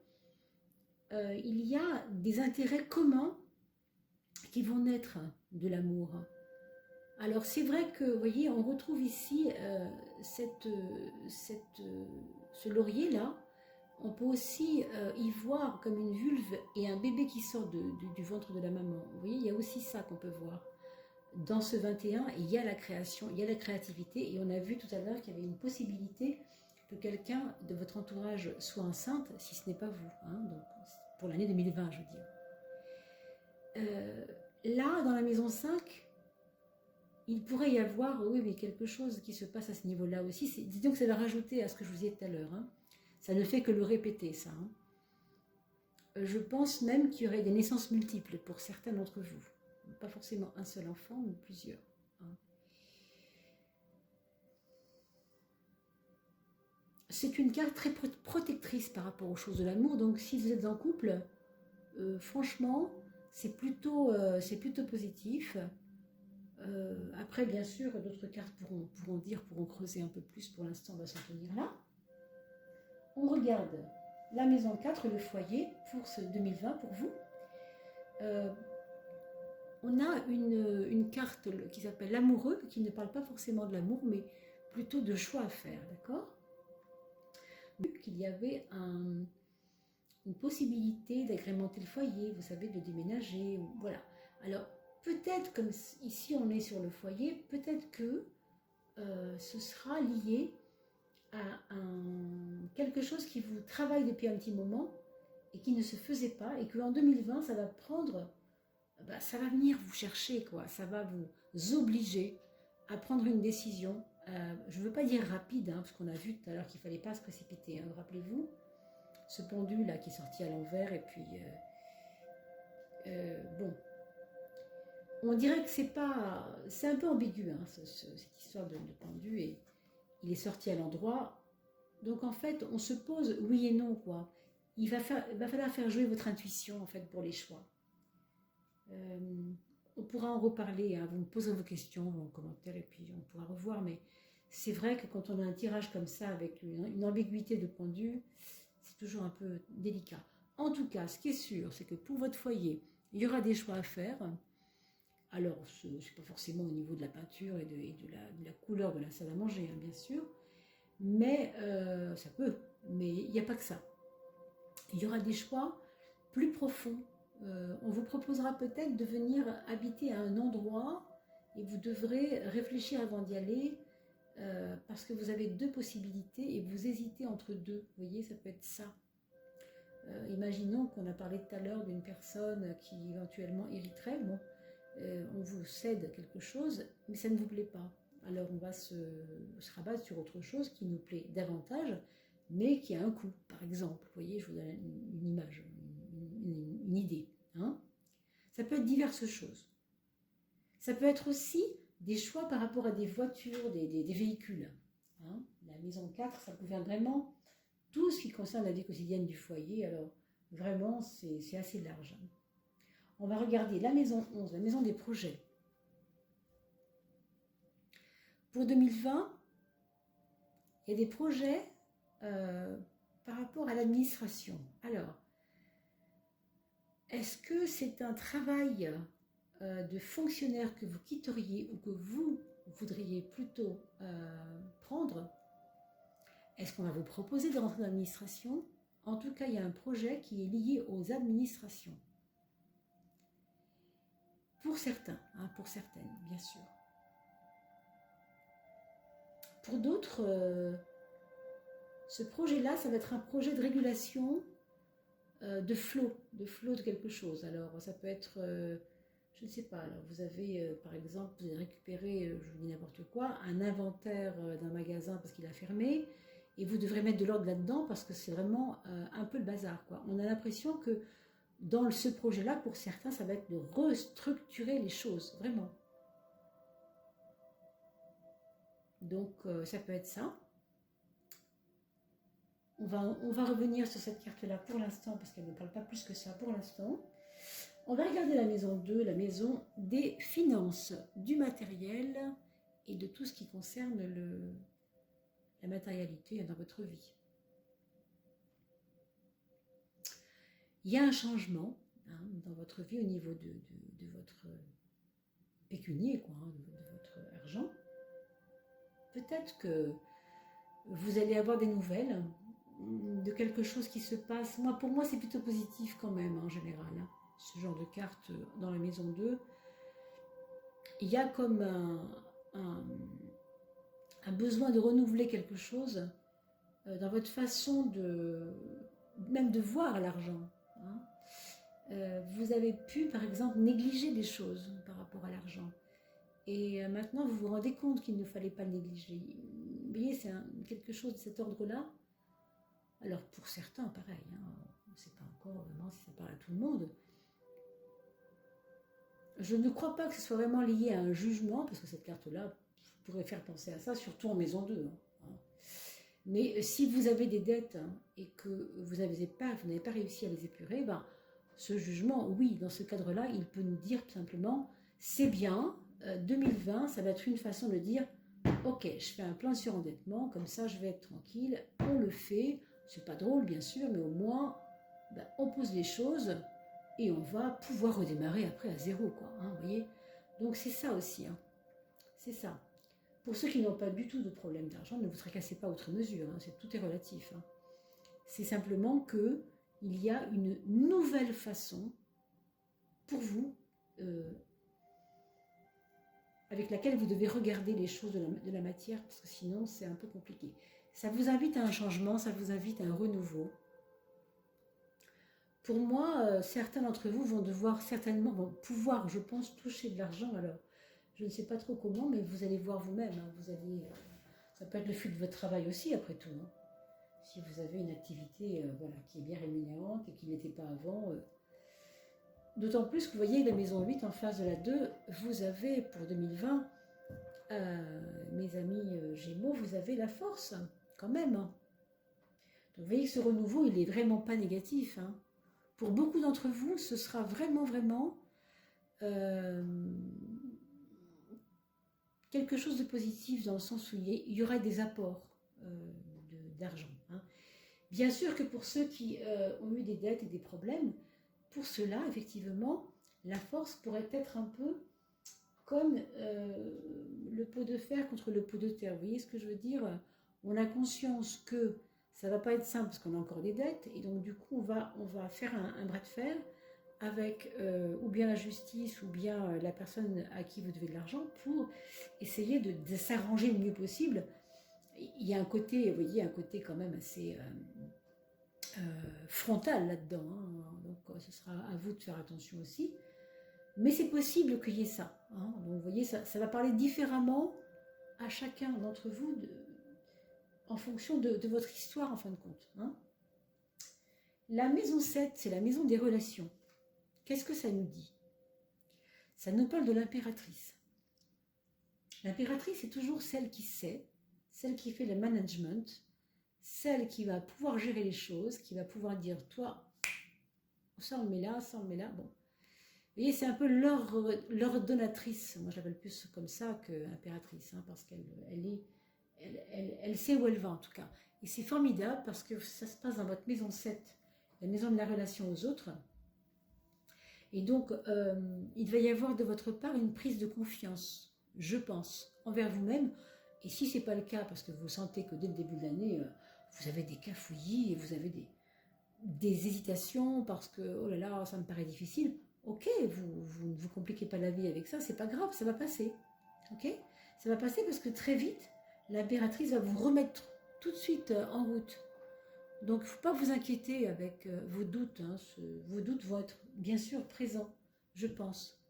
il y a des intérêts communs qui vont naître de l'amour. Alors c'est vrai que, vous voyez, on retrouve ici ce laurier-là. On peut aussi y voir comme une vulve et un bébé qui sort du ventre de la maman. Vous voyez, il y a aussi ça qu'on peut voir. Dans ce 21, il y a la création, il y a la créativité, et on a vu tout à l'heure qu'il y avait une possibilité que quelqu'un de votre entourage soit enceinte, si ce n'est pas vous, hein, donc pour l'année 2020, je veux dire. Là, dans la maison 5, il pourrait y avoir, oui, mais quelque chose qui se passe à ce niveau-là aussi. Disons que ça va rajouter à ce que je vous disais tout à l'heure. Hein. Ça ne fait que le répéter, ça. Hein. Je pense même qu'il y aurait des naissances multiples pour certains d'entre vous. Pas forcément un seul enfant, mais plusieurs. Hein. C'est une carte très protectrice par rapport aux choses de l'amour. Donc, si vous êtes en couple, franchement, c'est plutôt positif. Après, bien sûr, d'autres cartes pourront creuser un peu plus. Pour l'instant, on va s'en tenir là. On regarde la maison 4, le foyer, pour ce 2020, pour vous. On a une carte qui s'appelle l'amoureux, qui ne parle pas forcément de l'amour, mais plutôt de choix à faire, d'accord? Qu'il y avait une possibilité d'agrémenter le foyer, vous savez, de déménager, voilà. Alors, peut-être, comme ici on est sur le foyer, peut-être que ce sera lié à quelque chose qui vous travaille depuis un petit moment et qui ne se faisait pas, et qu'en 2020, ça va prendre... ça va venir vous chercher, quoi. Ça va vous obliger à prendre une décision. Je ne veux pas dire rapide, hein, parce qu'on a vu tout à l'heure qu'il ne fallait pas se précipiter. Hein. Rappelez-vous, ce pendule là qui est sorti à l'envers, et puis bon, on dirait que c'est un peu ambigu, hein, cette histoire de pendu, et il est sorti à l'endroit. Donc en fait, on se pose oui et non, quoi. Il va falloir faire jouer votre intuition en fait pour les choix. On pourra en reparler, hein. Vous me poserez vos questions en commentaire et puis on pourra revoir, mais c'est vrai que quand on a un tirage comme ça avec une ambiguïté de pendu, c'est toujours un peu délicat. En tout cas, ce qui est sûr, c'est que pour votre foyer, il y aura des choix à faire. Alors, ce n'est pas forcément au niveau de la peinture et de la couleur de la salle à manger, hein, bien sûr, mais ça peut, mais il n'y a pas que ça. Il y aura des choix plus profonds. On vous proposera peut-être de venir habiter à un endroit et vous devrez réfléchir avant d'y aller parce que vous avez deux possibilités et vous hésitez entre deux. Vous voyez, ça peut être ça. Imaginons qu'on a parlé tout à l'heure d'une personne qui éventuellement hériterait. Bon, on vous cède quelque chose, mais ça ne vous plaît pas. Alors on va se rabattre sur autre chose qui nous plaît davantage, mais qui a un coût, par exemple. Vous voyez, je vous donne une image, une idée. Hein. Ça peut être diverses choses. Ça peut être aussi des choix par rapport à des voitures, des véhicules. Hein. La maison 4, ça couvre vraiment tout ce qui concerne la vie quotidienne du foyer. Alors, vraiment, c'est assez large. On va regarder la maison 11, la maison des projets. Pour 2020, il y a des projets par rapport à l'administration. Alors, est-ce que c'est un travail de fonctionnaire que vous quitteriez ou que vous voudriez plutôt prendre? Est-ce qu'on va vous proposer de rentrer dans l'administration? En tout cas, il y a un projet qui est lié aux administrations. Pour certains, hein, pour certaines, bien sûr. Pour d'autres, ce projet-là, ça va être un projet de régulation de flot de quelque chose. Alors, ça peut être, je ne sais pas, alors vous avez, par exemple, vous avez récupéré, je vous dis n'importe quoi, un inventaire d'un magasin parce qu'il a fermé, et vous devrez mettre de l'ordre là-dedans parce que c'est vraiment un peu le bazar, quoi. On a l'impression que dans ce projet-là, pour certains, ça va être de restructurer les choses, vraiment. Donc, ça peut être ça. On va revenir sur cette carte-là pour l'instant, parce qu'elle ne parle pas plus que ça pour l'instant. On va regarder la maison 2, la maison des finances, du matériel et de tout ce qui concerne la matérialité dans votre vie. il y a un changement dans votre vie au niveau de votre pécunier, quoi, de votre argent. Peut-être que vous allez avoir des nouvelles de quelque chose qui se passe. Pour moi, c'est plutôt positif quand même, en général. Ce genre de carte dans la maison 2. Il y a comme un besoin de renouveler quelque chose dans votre façon même de voir l'argent. Vous avez pu, par exemple, négliger des choses par rapport à l'argent. Et maintenant, vous vous rendez compte qu'il ne fallait pas le négliger. Vous voyez, c'est quelque chose de cet ordre-là. Alors, pour certains, pareil, on ne sait pas encore vraiment si ça parle à tout le monde. Je ne crois pas que ce soit vraiment lié à un jugement, parce que cette carte-là pourrait faire penser à ça, surtout en maison 2. Mais si vous avez des dettes et que vous n'avez pas réussi à les épurer, ce jugement, oui, dans ce cadre-là, il peut nous dire simplement, c'est bien, 2020, ça va être une façon de dire, ok, je fais un plan de surendettement, comme ça je vais être tranquille, on le fait, c'est pas drôle bien sûr, mais au moins, on pose les choses et on va pouvoir redémarrer après à zéro, quoi, vous voyez. Donc c'est ça aussi, c'est ça. Pour ceux qui n'ont pas du tout de problème d'argent, ne vous tracassez pas outre mesure, tout est relatif. C'est simplement que il y a une nouvelle façon pour vous avec laquelle vous devez regarder les choses de la matière, parce que sinon c'est un peu compliqué. Ça vous invite à un changement, ça vous invite à un renouveau. Pour moi, certains d'entre vous vont devoir certainement, vont pouvoir, je pense, toucher de l'argent. Alors, je ne sais pas trop comment, mais vous allez voir vous-même. Vous allez, ça peut être le fruit de votre travail aussi, après tout. Si vous avez une activité qui est bien rémunérante et qui n'était pas avant. D'autant plus que vous voyez la maison 8 en face de la 2, vous avez pour 2020, mes amis Gémeaux, vous avez la force quand même. Donc vous voyez que ce renouveau, il n'est vraiment pas négatif. Pour beaucoup d'entre vous, ce sera vraiment, vraiment quelque chose de positif dans le sens où il y aura des apports d'argent. Bien sûr que pour ceux qui ont eu des dettes et des problèmes, pour cela, effectivement, la force pourrait être un peu comme le pot de fer contre le pot de terre. Vous voyez ce que je veux dire? On a conscience que ça ne va pas être simple parce qu'on a encore des dettes, et donc du coup, on va faire un bras de fer avec ou bien la justice ou bien la personne à qui vous devez de l'argent pour essayer de s'arranger le mieux possible. Il y a un côté, vous voyez, un côté quand même assez frontal là-dedans, donc ce sera à vous de faire attention aussi. Mais c'est possible qu'il y ait ça. Donc vous voyez, ça va parler différemment à chacun d'entre vous en fonction de votre histoire en fin de compte. La maison 7, c'est la maison des relations. Qu'est-ce que ça nous dit? Ça nous parle de l'impératrice. L'impératrice, c'est toujours celle qui sait, celle qui fait le management, celle qui va pouvoir gérer les choses, qui va pouvoir dire, toi, ça on le met là, ça on le met là, bon. Vous voyez, c'est un peu l'ordonnatrice, moi je l'appelle plus comme ça que impératrice, parce qu'elle elle sait où elle va en tout cas. Et c'est formidable parce que ça se passe dans votre maison 7, la maison de la relation aux autres. Et donc, il va y avoir de votre part une prise de confiance, je pense, envers vous-même. Et si ce n'est pas le cas, parce que vous sentez que dès le début de l'année, vous avez des cafouillis et vous avez des hésitations parce que, oh là là, ça me paraît difficile, ok, vous ne vous compliquez pas la vie avec ça, c'est pas grave, ça va passer. Ok, ça va passer parce que très vite, l'impératrice va vous remettre tout de suite en route. Donc, il ne faut pas vous inquiéter avec vos doutes. Vos doutes vont être bien sûr présents, je pense,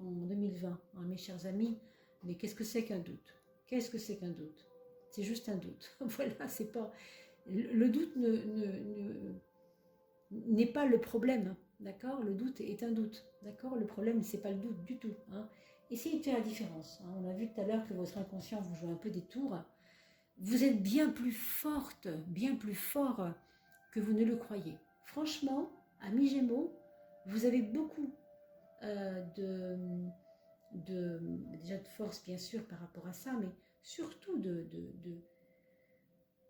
en 2020, mes chers amis. Mais qu'est-ce que c'est qu'un doute? Qu'est-ce que c'est qu'un doute? C'est juste un doute. Voilà, c'est pas... Le doute n'est pas le problème, d'accord? Le doute est un doute, d'accord? Le problème, c'est pas le doute du tout. Essayez de faire la différence. On a vu tout à l'heure que votre inconscient vous joue un peu des tours. Vous êtes bien plus forte, bien plus fort que vous ne le croyez. Franchement, amis Gémeaux, vous avez beaucoup déjà de force, bien sûr, par rapport à ça, mais surtout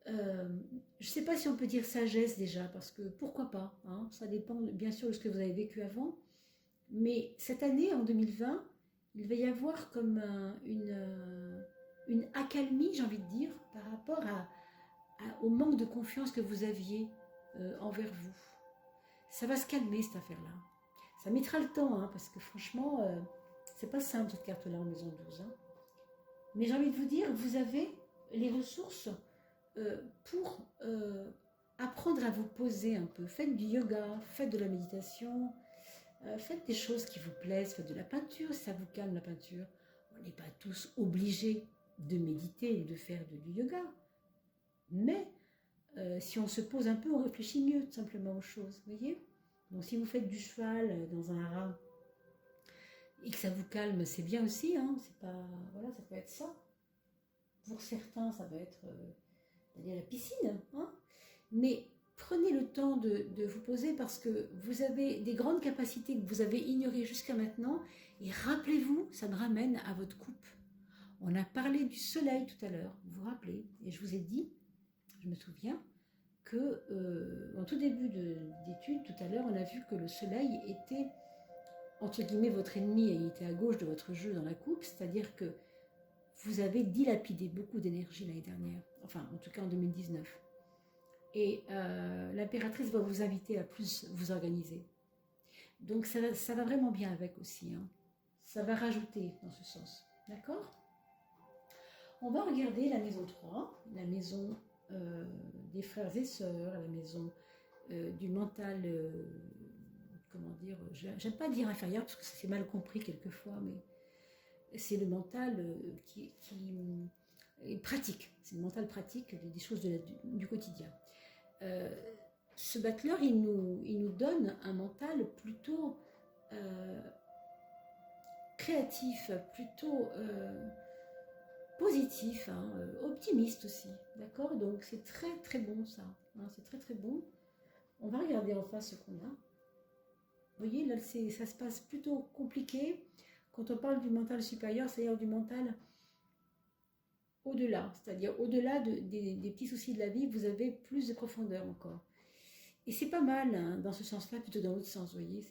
euh, je ne sais pas si on peut dire sagesse déjà, parce que pourquoi pas, hein, ça dépend bien sûr de ce que vous avez vécu avant, mais cette année, en 2020, il va y avoir comme une accalmie, j'ai envie de dire, par rapport au manque de confiance que vous aviez envers vous. Ça va se calmer cette affaire-là. Ça mettra le temps, hein, parce que franchement, c'est pas simple cette carte-là en maison 12. Hein. Mais j'ai envie de vous dire, vous avez les ressources pour apprendre à vous poser un peu. Faites du yoga, faites de la méditation, faites des choses qui vous plaisent, faites de la peinture, si ça vous calme la peinture. On n'est pas tous obligés de méditer ou de faire du yoga. Mais si on se pose un peu, on réfléchit mieux tout simplement aux choses, vous voyez. Donc si vous faites du cheval dans un haras et que ça vous calme, c'est bien aussi, hein, c'est pas, voilà, ça peut être ça. Pour certains, ça va être d'aller à la piscine, hein. Mais prenez le temps de vous poser parce que vous avez des grandes capacités que vous avez ignorées jusqu'à maintenant et rappelez-vous, ça me ramène à votre coupe. On a parlé du soleil tout à l'heure, vous vous rappelez, et je vous ai dit, je me souviens, que en tout début d'études, tout à l'heure, on a vu que le soleil était, entre guillemets, votre ennemi et il était à gauche de votre jeu dans la coupe, c'est-à-dire que vous avez dilapidé beaucoup d'énergie l'année dernière, enfin en tout cas en 2019. Et l'impératrice va vous inviter à plus vous organiser. Donc ça va vraiment bien avec aussi, hein. Ça va rajouter dans ce sens, d'accord? On va regarder la maison 3, la maison des frères et sœurs, la maison du mental, comment dire, j'aime pas dire inférieur parce que c'est mal compris quelquefois, mais c'est le mental qui est pratique, c'est le mental pratique des choses du quotidien. Ce battleur, il nous donne un mental plutôt créatif, plutôt positif, hein, optimiste aussi, d'accord? Donc c'est très très bon ça, hein, c'est très très bon. On va regarder en face ce qu'on a. Vous voyez, là ça se passe plutôt compliqué. Quand on parle du mental supérieur, c'est-à-dire du mental au-delà, c'est-à-dire au-delà des petits soucis de la vie, vous avez plus de profondeur encore. Et c'est pas mal, hein, dans ce sens-là, plutôt dans l'autre sens, vous voyez.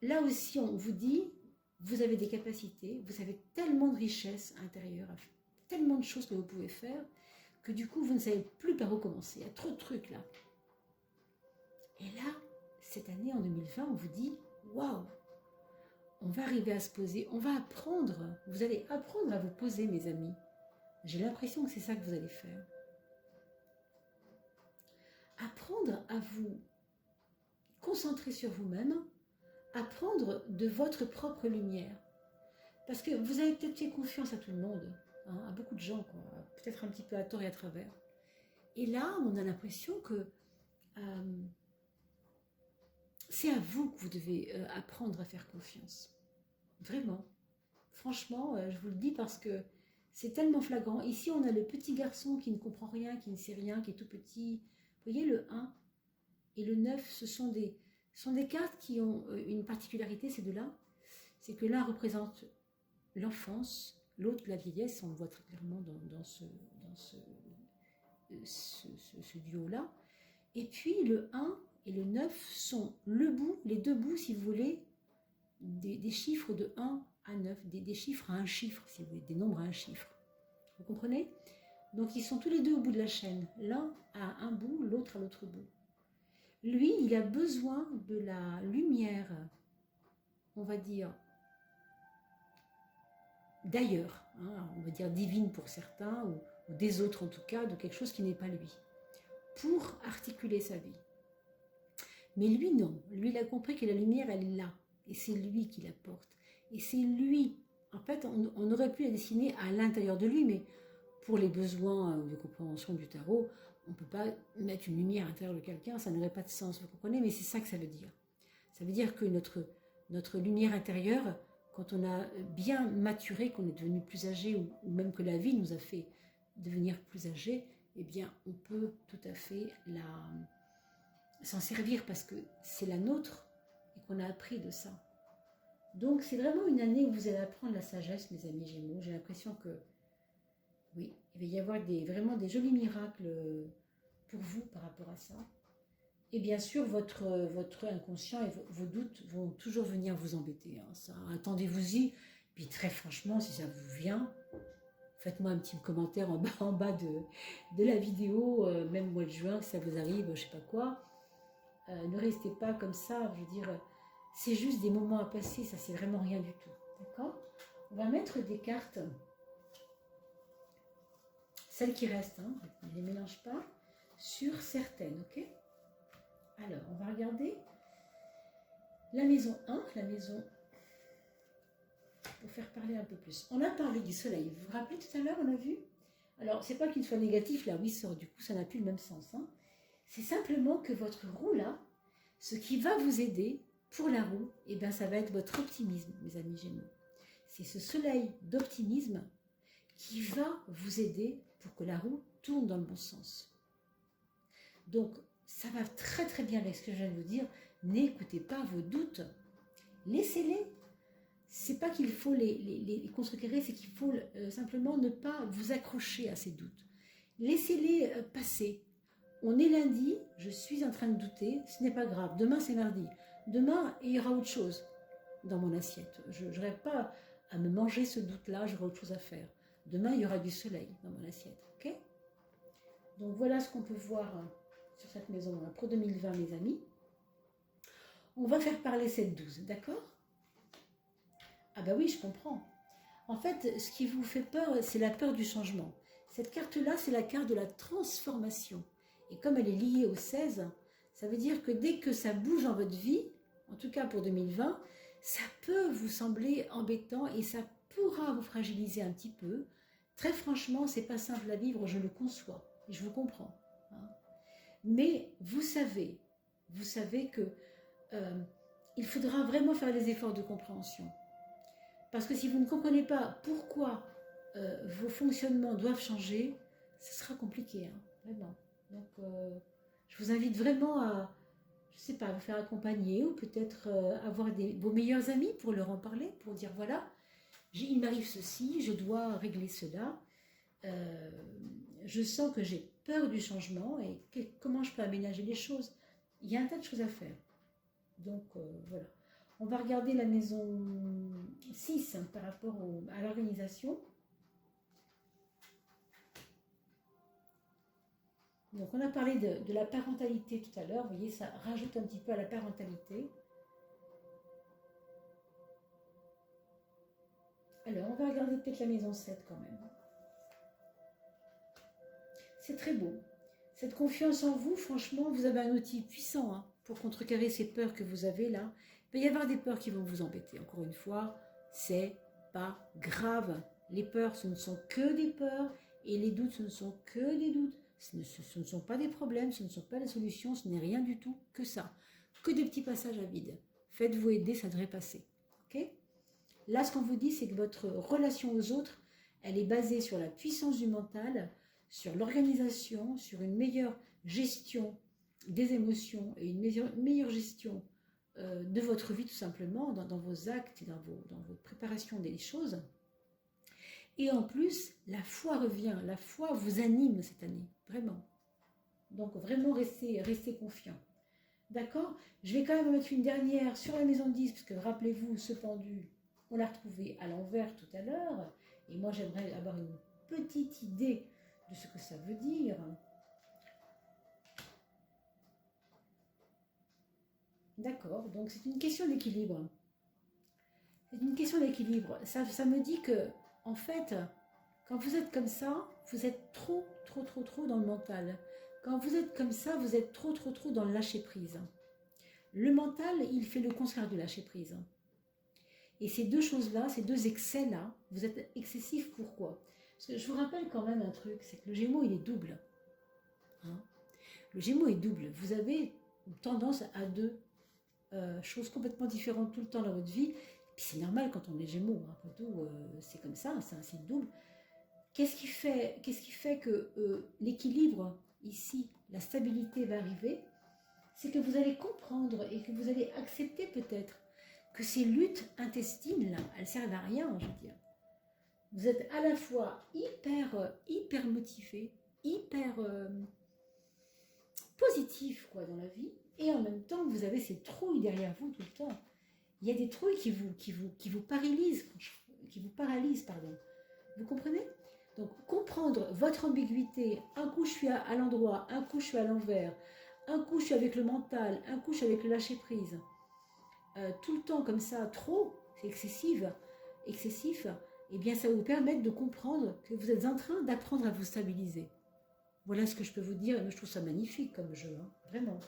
Là aussi, on vous dit, vous avez des capacités, vous avez tellement de richesses intérieures, tellement de choses que vous pouvez faire, que du coup, vous ne savez plus par où commencer. Il y a trop de trucs là. Et là, cette année, en 2020, on vous dit, waouh, on va arriver à se poser, on va apprendre, vous allez apprendre à vous poser, mes amis. J'ai l'impression que c'est ça que vous allez faire. Apprendre à vous concentrer sur vous-même, apprendre de votre propre lumière. Parce que vous avez peut-être fait confiance à tout le monde, hein, à beaucoup de gens, peut-être un petit peu à tort et à travers. Et là, on a l'impression que c'est à vous que vous devez apprendre à faire confiance. Vraiment. Franchement, je vous le dis parce que c'est tellement flagrant. Ici, on a le petit garçon qui ne comprend rien, qui ne sait rien, qui est tout petit. Vous voyez, le 1 et le 9, ce sont des cartes qui ont une particularité, ces deux-là. C'est que l'un représente l'enfance, l'autre la vieillesse, on le voit très clairement dans ce duo-là. Et puis le 1 et le 9 sont le bout, les deux bouts, si vous voulez, des chiffres de 1 à 9, des chiffres à un chiffre, si vous voulez, des nombres à un chiffre. Vous comprenez? Donc ils sont tous les deux au bout de la chaîne, l'un à un bout, l'autre à l'autre bout. Lui, il a besoin de la lumière, on va dire, d'ailleurs, hein, on va dire divine pour certains, ou des autres en tout cas, de quelque chose qui n'est pas lui, pour articuler sa vie. Mais lui, non. Lui, il a compris que la lumière, elle est là, et c'est lui qui la porte. Et c'est lui, en fait, on aurait pu la dessiner à l'intérieur de lui, mais pour les besoins de compréhension du tarot, on ne peut pas mettre une lumière à l'intérieur de quelqu'un, ça n'aurait pas de sens, vous comprenez? Mais c'est ça que ça veut dire. Ça veut dire que notre lumière intérieure, quand on a bien maturé, qu'on est devenu plus âgé, ou même que la vie nous a fait devenir plus âgé, eh bien, on peut tout à fait s'en servir parce que c'est la nôtre et qu'on a appris de ça. Donc, c'est vraiment une année où vous allez apprendre la sagesse, mes amis Gémeaux. J'ai l'impression que Oui, il va y avoir vraiment des jolis miracles pour vous par rapport à ça. Et bien sûr, votre inconscient et vos doutes vont toujours venir vous embêter. Hein, ça, attendez-vous-y. Puis très franchement, si ça vous vient, faites-moi un petit commentaire en bas de la vidéo, même au mois de juin, si ça vous arrive, je sais pas quoi. Ne restez pas comme ça, je veux dire, c'est juste des moments à passer, ça c'est vraiment rien du tout. D'accord? On va mettre des cartes, celles qui restent, hein, ne les mélange pas, sur certaines, ok? Alors, on va regarder la maison 1, la maison, pour faire parler un peu plus. On a parlé du soleil, vous vous rappelez tout à l'heure, on a vu? Alors, c'est pas qu'il soit négatif, là, oui, sort, du coup, ça n'a plus le même sens. Hein. C'est simplement que votre roue, là, ce qui va vous aider pour la roue, eh bien, ça va être votre optimisme, mes amis Gémeaux. C'est ce soleil d'optimisme qui va vous aider pour que la roue tourne dans le bon sens. Donc, ça va très très bien avec ce que je viens de vous dire. N'écoutez pas vos doutes. Laissez-les. C'est pas qu'il faut les contrecarrer, c'est qu'il faut simplement ne pas vous accrocher à ces doutes. Laissez-les passer. On est lundi, je suis en train de douter, ce n'est pas grave. Demain, c'est mardi. Demain, il y aura autre chose dans mon assiette. Je n'aurai pas à me manger ce doute-là, j'aurai autre chose à faire. Demain, il y aura du soleil dans mon assiette. Ok? Donc, voilà ce qu'on peut voir sur cette maison pour 2020, mes amis. On va faire parler cette 12, d'accord? Ah bah oui, je comprends. En fait, ce qui vous fait peur, c'est la peur du changement. Cette carte-là, c'est la carte de la transformation. Et comme elle est liée au 16, ça veut dire que dès que ça bouge dans votre vie, en tout cas pour 2020, ça peut vous sembler embêtant et ça pourra vous fragiliser un petit peu. Très franchement, c'est pas simple à vivre, je le conçois et je vous comprends. Hein. Mais vous savez que il faudra vraiment faire des efforts de compréhension. Parce que si vous ne comprenez pas pourquoi vos fonctionnements doivent changer, ce sera compliqué, hein, vraiment. Donc, je vous invite vraiment à, je ne sais pas, vous faire accompagner ou peut-être avoir vos meilleurs amis pour leur en parler, pour dire voilà, il m'arrive ceci, je dois régler cela. Je sens que j'ai peur du changement et comment je peux aménager les choses. Il y a un tas de choses à faire. Donc, voilà. On va regarder la maison 6 hein, par rapport à l'organisation. Donc, on a parlé de la parentalité tout à l'heure. Vous voyez, ça rajoute un petit peu à la parentalité. Alors, on va regarder peut-être la maison 7 quand même. C'est très beau. Cette confiance en vous, franchement, vous avez un outil puissant hein, pour contrecarrer ces peurs que vous avez là. Il peut y avoir des peurs qui vont vous embêter. Encore une fois, c'est pas grave. Les peurs, ce ne sont que des peurs et les doutes, ce ne sont que des doutes. Ce ne sont pas des problèmes, ce ne sont pas des solutions, ce n'est rien du tout que ça. Que des petits passages à vide. Faites-vous aider, ça devrait passer. Okay ? Là, ce qu'on vous dit, c'est que votre relation aux autres, elle est basée sur la puissance du mental, sur l'organisation, sur une meilleure gestion des émotions et une meilleure gestion de votre vie tout simplement, dans vos actes et dans votre préparation des choses. Et en plus, la foi revient, la foi vous anime cette année, vraiment. Donc vraiment restez confiants. D'accord? Je vais quand même mettre une dernière sur la maison 10, parce que rappelez-vous, ce pendu, on l'a retrouvé à l'envers tout à l'heure, et moi j'aimerais avoir une petite idée de ce que ça veut dire. D'accord, donc c'est une question d'équilibre. C'est une question d'équilibre. Ça me dit que, en fait, quand vous êtes comme ça, vous êtes trop dans le mental. Quand vous êtes comme ça, vous êtes trop dans le lâcher-prise. Le mental, il fait le contraire du lâcher-prise. Et ces deux choses-là, ces deux excès-là, vous êtes excessif. Pourquoi? Parce que je vous rappelle quand même un truc, c'est que le Gémeaux, il est double. Hein, le Gémeaux est double. Vous avez tendance à deux choses complètement différentes tout le temps dans votre vie. Puis c'est normal quand on est Gémeaux. Hein, après tout, c'est comme ça, c'est un signe double. Qu'est-ce qui fait que l'équilibre, ici, la stabilité va arriver? C'est que vous allez comprendre et que vous allez accepter peut-être que ces luttes intestines, là, elles servent à rien, je veux dire. Vous êtes à la fois hyper motivé, hyper positif quoi, dans la vie, et en même temps, vous avez ces trouilles derrière vous tout le temps. Il y a des trouilles qui vous paralysent, pardon. Vous comprenez? Donc, comprendre votre ambiguïté, un coup je suis à l'endroit, un coup je suis à l'envers, un coup je suis avec le mental, un coup je suis avec le lâcher-prise. Tout le temps comme ça, trop, c'est excessif, et bien ça va vous permettre de comprendre que vous êtes en train d'apprendre à vous stabiliser. Voilà ce que je peux vous dire, et je trouve ça magnifique comme jeu, hein, vraiment.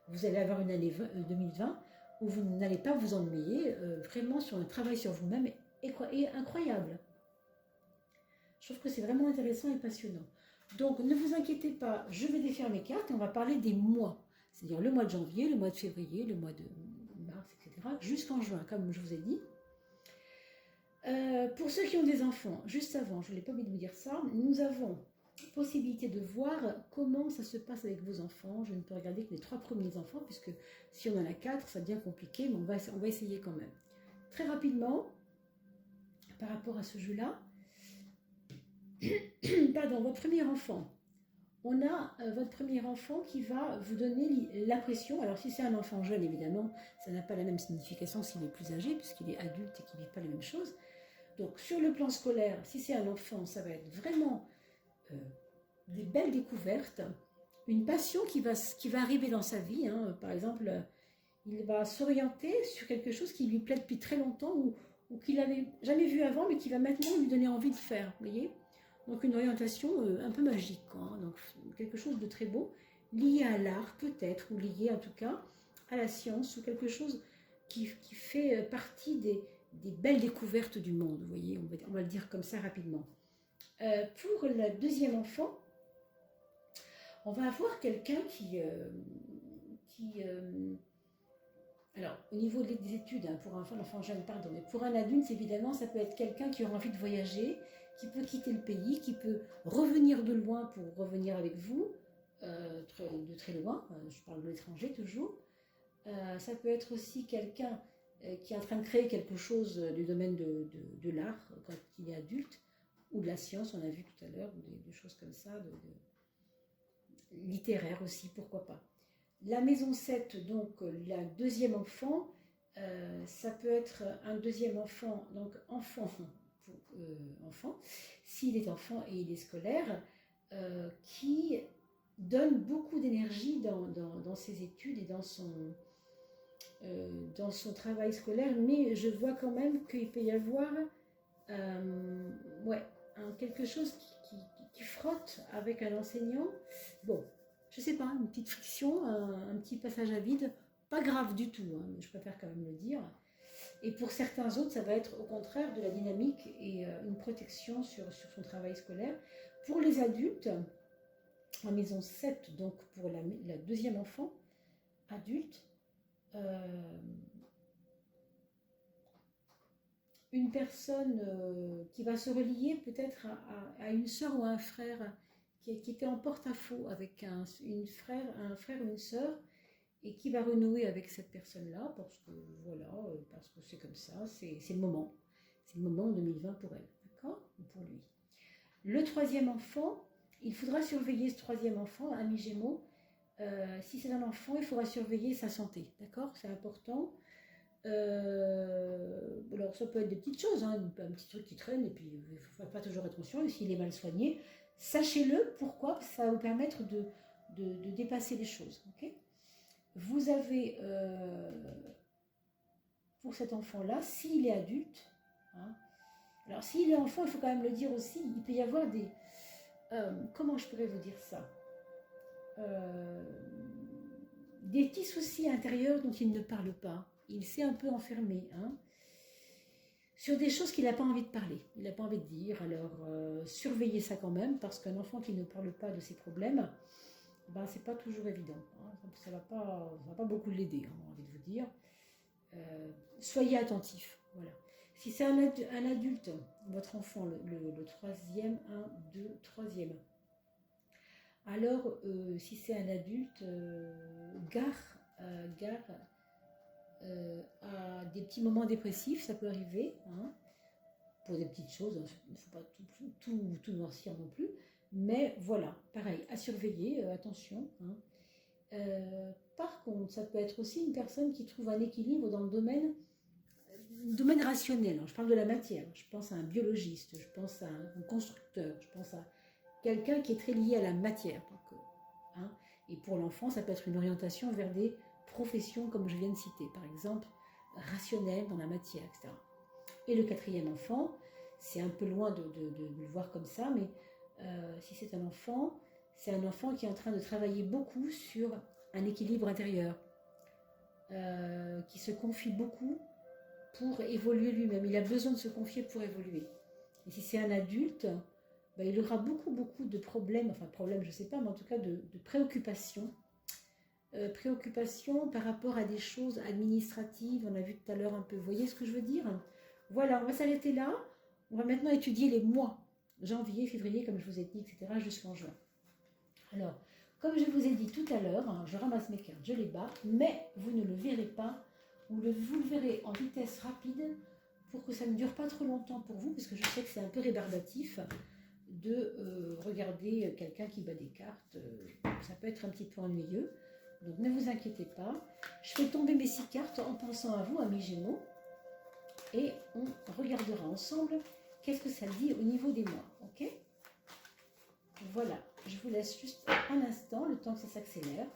Vous allez avoir une année 2020 où vous n'allez pas vous ennuyer, vraiment sur un travail sur vous-même et incroyable. Je trouve que c'est vraiment intéressant et passionnant. Donc ne vous inquiétez pas, je vais défaire mes cartes et on va parler des mois. C'est-à-dire le mois de janvier, le mois de février, le mois de mars, etc. Jusqu'en juin, comme je vous ai dit. Pour ceux qui ont des enfants, juste avant, je n'ai pas oublié de vous dire ça, nous avons possibilité de voir comment ça se passe avec vos enfants. Je ne peux regarder que les 3 premiers enfants, puisque si on en a 4, ça devient compliqué, mais on va essayer quand même. Très rapidement, par rapport à ce jeu-là, pardon, votre premier enfant. On a votre premier enfant qui va vous donner la pression. Alors si c'est un enfant jeune, évidemment, ça n'a pas la même signification s'il est plus âgé, puisqu'il est adulte et qu'il ne vit pas les mêmes choses. Donc sur le plan scolaire, si c'est un enfant, ça va être vraiment des belles découvertes, une passion qui va arriver dans sa vie. Hein. Par exemple, il va s'orienter sur quelque chose qui lui plaît depuis très longtemps ou qu'il n'avait jamais vu avant, mais qui va maintenant lui donner envie de faire. Vous voyez ? Donc une orientation un peu magique, quoi, hein. Donc quelque chose de très beau, lié à l'art peut-être, ou lié en tout cas à la science, ou quelque chose qui fait partie des belles découvertes du monde, vous voyez, on va le dire comme ça rapidement. Pour le deuxième enfant, on va avoir quelqu'un alors, au niveau des études, hein, pour un enfant jeune, pardon, mais pour un adulte, évidemment, ça peut être quelqu'un qui aura envie de voyager, qui peut quitter le pays, qui peut revenir de loin pour revenir avec vous, de très loin, je parle de l'étranger toujours. Ça peut être aussi quelqu'un qui est en train de créer quelque chose du domaine de l'art quand il est adulte, ou de la science, on a vu tout à l'heure, ou des choses comme ça, littéraire aussi, pourquoi pas. La maison 7, donc la deuxième enfant, ça peut être un deuxième enfant, donc enfant, s'il est enfant et il est scolaire, qui donne beaucoup d'énergie dans ses études et dans son travail scolaire, mais je vois quand même qu'il peut y avoir quelque chose qui frotte avec un enseignant. Bon, je sais pas, une petite friction, un petit passage à vide, pas grave du tout, hein, mais je préfère quand même le dire. Et pour certains autres, ça va être au contraire de la dynamique et une protection sur son travail scolaire. Pour les adultes, en maison 7, donc pour la deuxième enfant, adulte, une personne qui va se relier peut-être à une sœur ou à un frère qui était en porte-à-faux avec un frère ou une sœur, et qui va renouer avec cette personne-là parce que voilà, parce que c'est comme ça, c'est le moment. C'est le moment en 2020 pour elle, d'accord? Ou pour lui. Le troisième enfant, il faudra surveiller ce troisième enfant, ami Gémeaux. Si c'est un enfant, il faudra surveiller sa santé, d'accord? C'est important. Alors ça peut être des petites choses, hein, un petit truc qui traîne et puis il ne faut pas toujours attention, et s'il est mal soigné, sachez-le, pourquoi? Ça va vous permettre de dépasser les choses, ok? Vous avez, pour cet enfant-là, s'il est adulte, hein, alors s'il est enfant, il faut quand même le dire aussi, il peut y avoir des, comment je pourrais vous dire ça, des petits soucis intérieurs dont il ne parle pas. Il s'est un peu enfermé, hein, sur des choses qu'il n'a pas envie de parler, il n'a pas envie de dire. Alors surveillez ça quand même, parce qu'un enfant qui ne parle pas de ses problèmes, ben, c'est pas toujours évident, hein. Ça va pas beaucoup l'aider, hein, j'ai envie de vous dire. Soyez attentifs, voilà. Si c'est un adulte, votre enfant, le troisième, 1, 2, troisième, alors si c'est un adulte, gare à des petits moments dépressifs, ça peut arriver, hein. pour des petites choses, il ne faut pas tout noircir non plus, mais voilà, pareil, à surveiller, attention. Hein. Par contre, ça peut être aussi une personne qui trouve un équilibre dans le domaine rationnel. Alors, je parle de la matière, je pense à un biologiste, je pense à un constructeur, je pense à quelqu'un qui est très lié à la matière. Donc, hein. Et pour l'enfant, ça peut être une orientation vers des professions comme je viens de citer, par exemple, rationnelles dans la matière, etc. Et le quatrième enfant, c'est un peu loin de le voir comme ça, mais si c'est un enfant qui est en train de travailler beaucoup sur un équilibre intérieur, qui se confie beaucoup pour évoluer lui-même. Il a besoin de se confier pour évoluer. Et si c'est un adulte, ben, il aura beaucoup de problèmes, enfin problèmes, je ne sais pas, mais en tout cas de préoccupations. Préoccupations par rapport à des choses administratives, on a vu tout à l'heure un peu, vous voyez ce que je veux dire? Voilà, on va s'arrêter là. On va maintenant étudier les mois, janvier, février, comme je vous ai dit, etc., jusqu'en juin. Alors, comme je vous ai dit tout à l'heure, hein, je ramasse mes cartes, je les bats, mais vous ne le verrez pas, vous le verrez en vitesse rapide pour que ça ne dure pas trop longtemps pour vous, parce que je sais que c'est un peu rébarbatif de regarder quelqu'un qui bat des cartes. Ça peut être un petit peu ennuyeux, donc ne vous inquiétez pas. Je fais tomber mes 6 cartes en pensant à vous, amis Gémeaux, et on regardera ensemble qu'est-ce que ça dit au niveau des mois, ok? Voilà, je vous laisse juste un instant, le temps que ça s'accélère.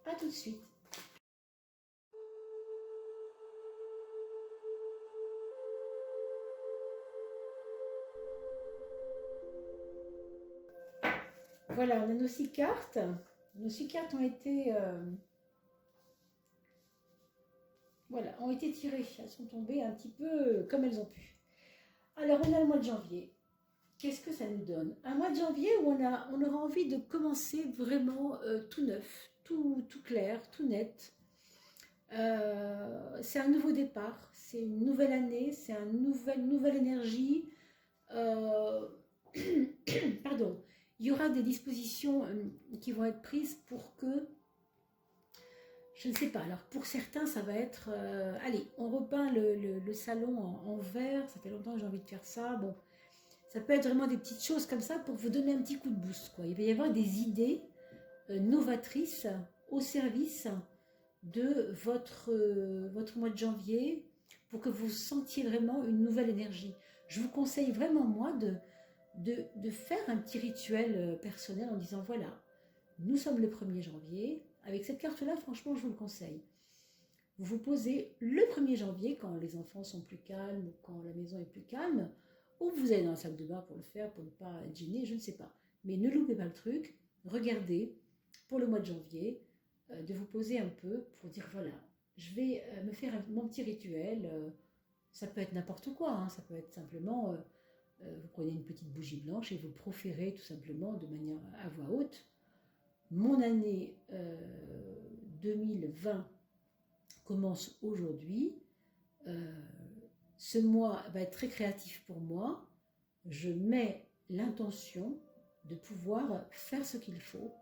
À tout de suite. Voilà, on a nos 6 cartes. Nos 6 cartes ont été, voilà, ont été tirées. Elles sont tombées un petit peu comme elles ont pu. Alors, on a le mois de janvier. Qu'est-ce que ça nous donne? Un mois de janvier où on aura envie de commencer vraiment tout neuf, tout clair, tout net. C'est un nouveau départ, c'est une nouvelle année, c'est une nouvelle énergie. Pardon. Il y aura des dispositions qui vont être prises pour que, je ne sais pas, alors pour certains ça va être, allez, on repeint le salon en vert, ça fait longtemps que j'ai envie de faire ça, bon, ça peut être vraiment des petites choses comme ça pour vous donner un petit coup de boost, quoi. Il va y avoir des idées novatrices au service de votre mois de janvier pour que vous sentiez vraiment une nouvelle énergie. Je vous conseille vraiment, moi, de faire un petit rituel personnel en disant, voilà, nous sommes le 1er janvier, avec cette carte-là, franchement, je vous le conseille. Vous vous posez le 1er janvier, quand les enfants sont plus calmes, ou quand la maison est plus calme, ou vous allez dans la salle de bain pour le faire, pour ne pas être gêné, je ne sais pas. Mais ne loupez pas le truc, regardez, pour le mois de janvier, de vous poser un peu pour dire, voilà, je vais me faire mon petit rituel, ça peut être n'importe quoi, hein, ça peut être simplement, vous prenez une petite bougie blanche et vous proférez tout simplement de manière à voix haute. Mon année 2020 commence aujourd'hui. Ce mois va être très créatif pour moi. Je mets l'intention de pouvoir faire ce qu'il faut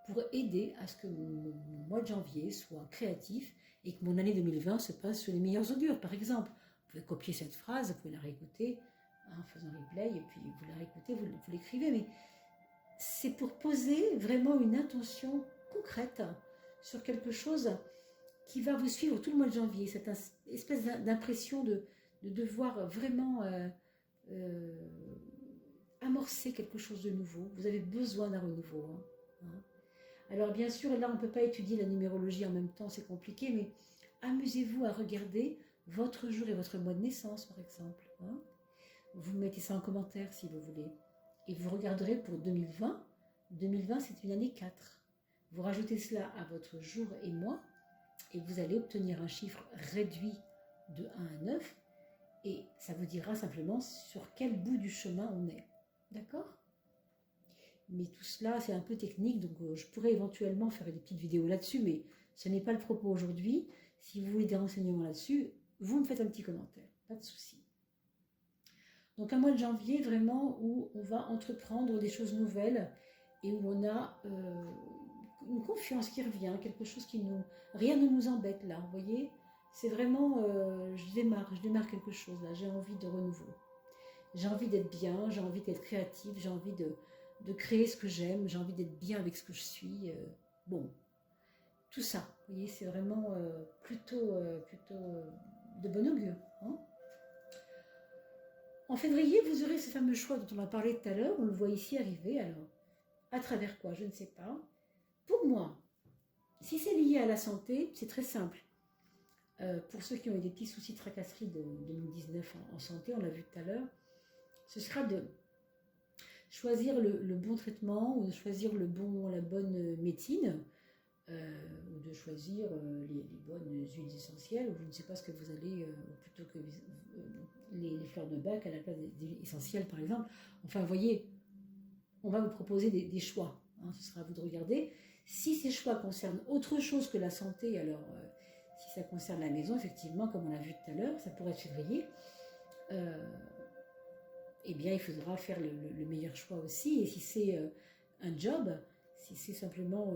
pour aider à ce que mon mois de janvier soit créatif et que mon année 2020 se passe sur les meilleurs augures, par exemple. Vous pouvez copier cette phrase, vous pouvez la réécouter en faisant replay, et puis vous la réécoutez, vous l'écrivez, mais c'est pour poser vraiment une intention concrète sur quelque chose qui va vous suivre tout le mois de janvier, cette espèce d'impression de devoir vraiment amorcer quelque chose de nouveau. Vous avez besoin d'un renouveau. Hein. Alors bien sûr, là on ne peut pas étudier la numérologie en même temps, c'est compliqué, mais amusez-vous à regarder votre jour et votre mois de naissance, par exemple. Hein. Vous mettez ça en commentaire si vous voulez. Et vous regarderez pour 2020. 2020, c'est une année 4. Vous rajoutez cela à votre jour et mois, et vous allez obtenir un chiffre réduit de 1 à 9, et ça vous dira simplement sur quel bout du chemin on est. D'accord? Mais tout cela, c'est un peu technique, donc je pourrais éventuellement faire des petites vidéos là-dessus, mais ce n'est pas le propos aujourd'hui. Si vous voulez des renseignements là-dessus, vous me faites un petit commentaire, pas de souci. Donc un mois de janvier, vraiment, où on va entreprendre des choses nouvelles et où on a une confiance qui revient, quelque chose qui nous... Rien ne nous embête là, vous voyez? C'est vraiment, je démarre quelque chose là, j'ai envie de renouveau. J'ai envie d'être bien, j'ai envie d'être créative, j'ai envie de créer ce que j'aime, j'ai envie d'être bien avec ce que je suis. Bon, tout ça, vous voyez, c'est vraiment plutôt de bon augure. Hein. En février, vous aurez ce fameux choix dont on a parlé tout à l'heure, on le voit ici arriver, alors, à travers quoi, je ne sais pas. Pour moi, si c'est lié à la santé, c'est très simple. Pour ceux qui ont eu des petits soucis de tracasserie de 2019 en santé, on l'a vu tout à l'heure, ce sera de choisir le bon traitement ou de choisir la bonne médecine ou de choisir les bonnes huiles essentielles ou je ne sais pas ce que vous allez, plutôt que les fleurs de bac à la place des huiles essentielles par exemple. Enfin, vous voyez, on va vous proposer des choix. Hein, ce sera à vous de regarder. Si ces choix concernent autre chose que la santé, alors si ça concerne la maison, effectivement, comme on l'a vu tout à l'heure, ça pourrait être février. Eh bien, il faudra faire le meilleur choix aussi. Et si c'est un job, si c'est simplement